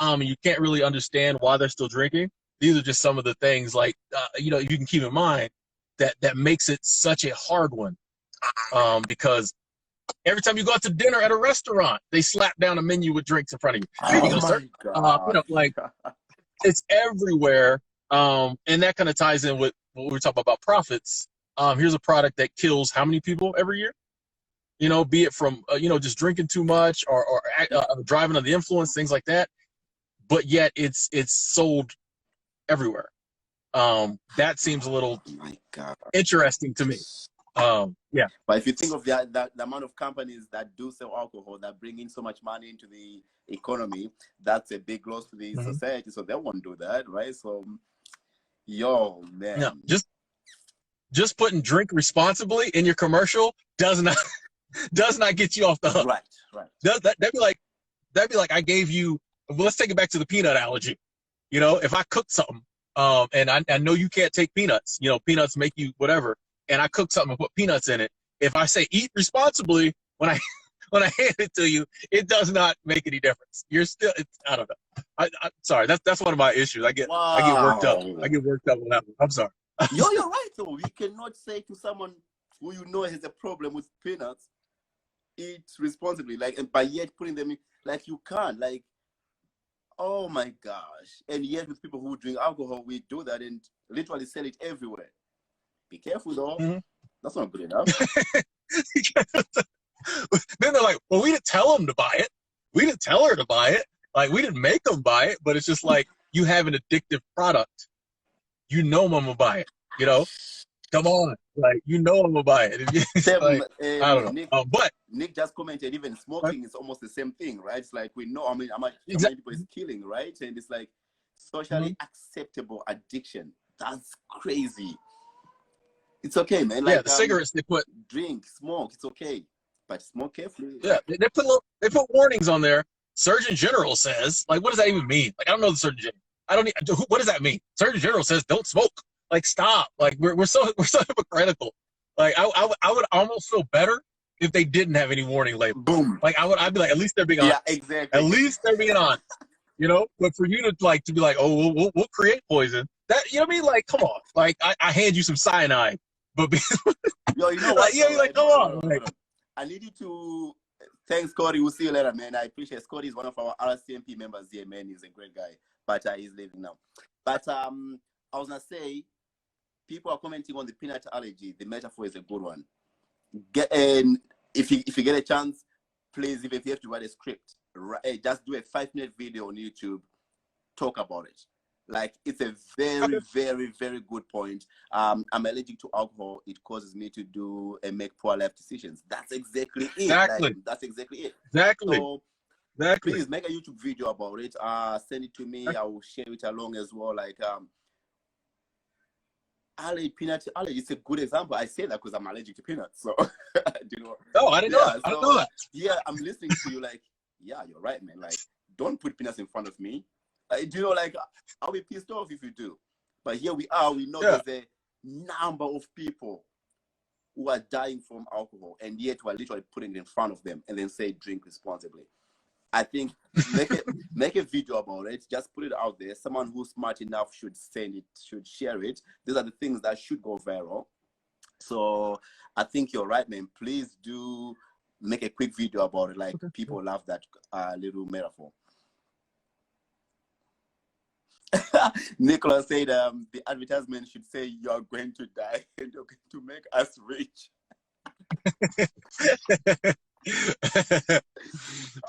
and you can't really understand why they're still drinking, these are just some of the things, like, you know, you can keep in mind that makes it such a hard one, because every time you go out to dinner at a restaurant, they slap down a menu with drinks in front of you. Here you go, sir. You know, like, it's everywhere, and that kind of ties in with what we were talking about profits. Here's a product that kills how many people every year? You know, be it from, you know, just drinking too much or driving under the influence, things like that. But yet it's sold everywhere. That seems a little interesting to me. Yeah. But if you think of the amount of companies that do sell alcohol, that bring in so much money into the economy, that's a big loss to the society. So they won't do that, right? So, yo, man. No, just putting drink responsibly in your commercial does not get you off the hook. Right. That'd be like I gave you. Well, let's take it back to the peanut allergy. You know, if I cook something, and I know you can't take peanuts. You know, peanuts make you whatever. And I cook something and put peanuts in it. If I say eat responsibly, when I hand it to you, it does not make any difference. You're still, I don't know. I'm sorry. That's one of my issues. I get worked up. I get worked up with that one. I'm sorry. You're right though. We cannot say to someone who you know has a problem with peanuts, eat responsibly, like, and by yet putting them in, like, you can't, like, oh my gosh. And yet with people who drink alcohol, we do that and literally sell it everywhere. Be careful though. Mhm. That's not good enough. Then they're like, well, we didn't tell them to buy it. We didn't tell her to buy it. Like, we didn't make them buy it, but it's just like, you have an addictive product. You know I'm gonna buy it, you know? Come on. Like, you know I'm gonna buy it. It's like, I don't know. But Nick just commented, even smoking is almost the same thing, right? It's like, we know, I mean, how many people is killing, right? And it's like socially acceptable addiction. That's crazy. It's okay, man. Like, yeah, the cigarettes they put, drink, smoke, it's okay, but smoke carefully. yeah, they put warnings on there. Surgeon General says, like, what does that even mean? Like, I don't know the Surgeon General. I don't need, what does that mean? Surgeon General says don't smoke. Like, stop. Like, we're so hypocritical. Like, I would almost feel better if they didn't have any warning label. Boom. Like, I'd be like, at least they're being honest. Yeah, exactly. At least they're being honest. You know, but for you to be like, oh, we'll create poison. That, you know what I mean? Like, come on. Like, I hand you some cyanide, but yo, you know what? like, yeah, you're like, come on. Like, I need you to thanks, Scotty. We'll see you later, man. I appreciate Scotty is one of our RCMP members here, man. He's a great guy, but he's leaving now. But I was gonna say, people are commenting on the peanut allergy. The metaphor is a good one. And if you get a chance, please, even if you have to write a script, just do a 5-minute video on YouTube, talk about it. Like, it's a very, very, very good point. I'm allergic to alcohol. It causes me to do and make poor life decisions. That's exactly it. Exactly. Like, that's exactly it. Exactly. So exactly. Please make a YouTube video about it. Send it to me. I will share it along as well. Like, peanut allergy. It's a good example. I say that because I'm allergic to peanuts. So, do you know? Oh, I didn't know that. I didn't know that. Yeah, I'm listening to you. Like, yeah, you're right, man. Like, don't put peanuts in front of me. Do you know, like, I'll be pissed off if you do. But here we are. We know there's a number of people who are dying from alcohol, and yet we're literally putting it in front of them and then say drink responsibly. I think make a video about it. Just put it out there. Someone who's smart enough should send it, should share it. These are the things that should go viral. So I think you're right, man. Please do make a quick video about it. Like, people love that little metaphor. Nicola said the advertisement should say you are going to die and you're going to make us rich.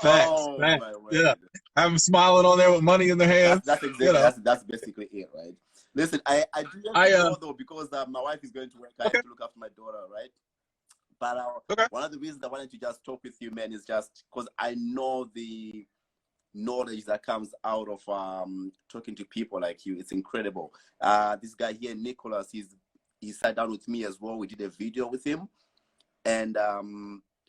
Facts. Yeah, I'm smiling on there with money in their hands. That's exactly, you know. That's basically it, right? Listen, I do have to go though, because my wife is going to work. I have to look after my daughter, right? But one of the reasons I wanted to just talk with you, man, is just because I know the knowledge that comes out of talking to people like you. It's incredible. This guy here, Nicholas, he sat down with me as well. We did a video with him, and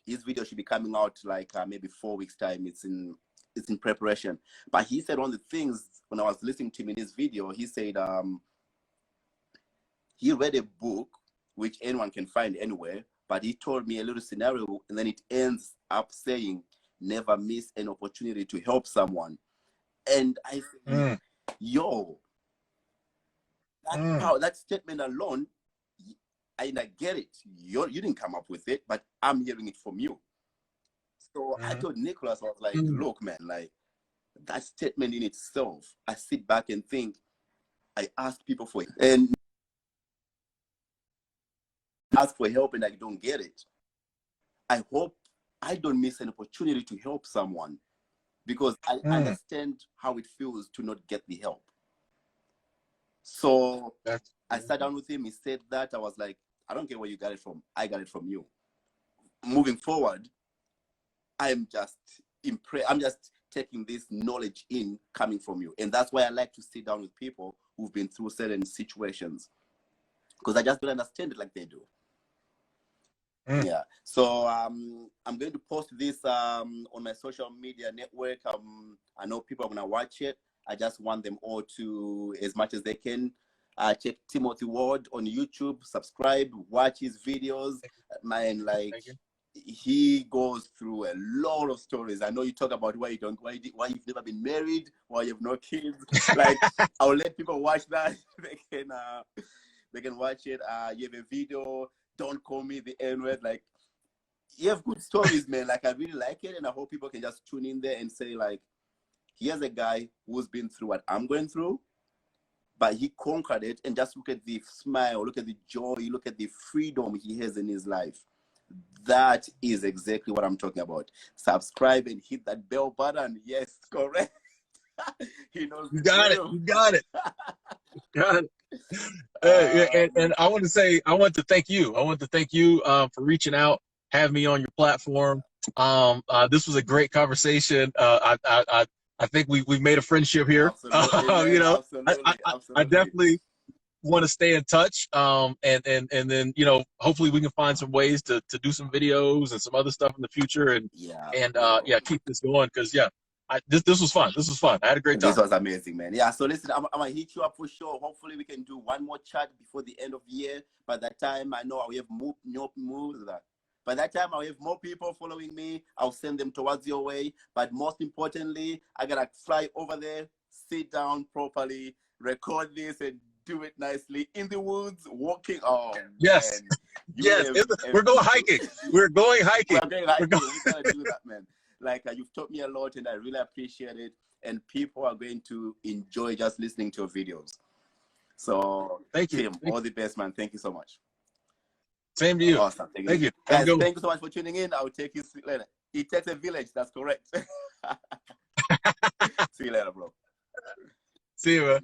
his video should be coming out like maybe 4 weeks time. It's in preparation. But he said one of the things when I was listening to him in his video, he said he read a book which anyone can find anywhere, but he told me a little scenario, and then it ends up saying, never miss an opportunity to help someone. And I said, yo, that statement alone, I get it. You didn't come up with it, but I'm hearing it from you. So I told Nicholas, I was like, look, man, like, that statement in itself, I sit back and think, I ask people for it, and ask for help and I don't get it. I hope I don't miss an opportunity to help someone, because I understand how it feels to not get the help. So I sat down with him. He said that. I was like, I don't care where you got it from. I got it from you. Moving forward, I'm just impressed. I'm just taking this knowledge in coming from you. And that's why I like to sit down with people who've been through certain situations, because I just don't understand it like they do. Yeah. So I'm going to post this on my social media network. I know people are going to watch it. I just want them all to, as much as they can, check Timothy Ward on YouTube, subscribe, watch his videos. Man, like, he goes through a lot of stories. I know you talk about why you've never been married, why you have no kids. Like, I'll let people watch that. They can watch it. You have a video, Don't Call Me the N-word. Like, you have good stories, man. Like, I really like it, and I hope people can just tune in there and say, like, here's a guy who's been through what I'm going through, but he conquered it. And just look at the smile, look at the joy, look at the freedom he has in his life. That is exactly what I'm talking about. Subscribe and hit that bell button. Yes, correct. He knows. You got it. You got it. Got it. And I want to thank you. I want to thank you for reaching out, having me on your platform. This was a great conversation. I think we've made a friendship here. Absolutely, You know, absolutely. I definitely want to stay in touch. And then, you know, hopefully we can find some ways to do some videos and some other stuff in the future. And keep this going, because this was fun. This was fun. I had a great time. This was amazing, man. Yeah, so listen, I'm gonna hit you up for sure. Hopefully we can do one more chat before the end of the year. By that time, I know we have moves that. By that time, I'll have more people following me. I'll send them towards your way. But most importantly, I gotta fly over there, sit down properly, record this, and do it nicely in the woods, walking. Oh, yes, man. Yes, we're going hiking. We're going hiking. We're gonna do that, man. Like, you've taught me a lot, and I really appreciate it. And people are going to enjoy just listening to your videos. So, thank you. Tim, all the best, man. Thank you so much. Same to you. Awesome. Thank you. Guys, thank you so much for tuning in. I'll take you later. It takes a village. That's correct. See you later, bro. See you, man.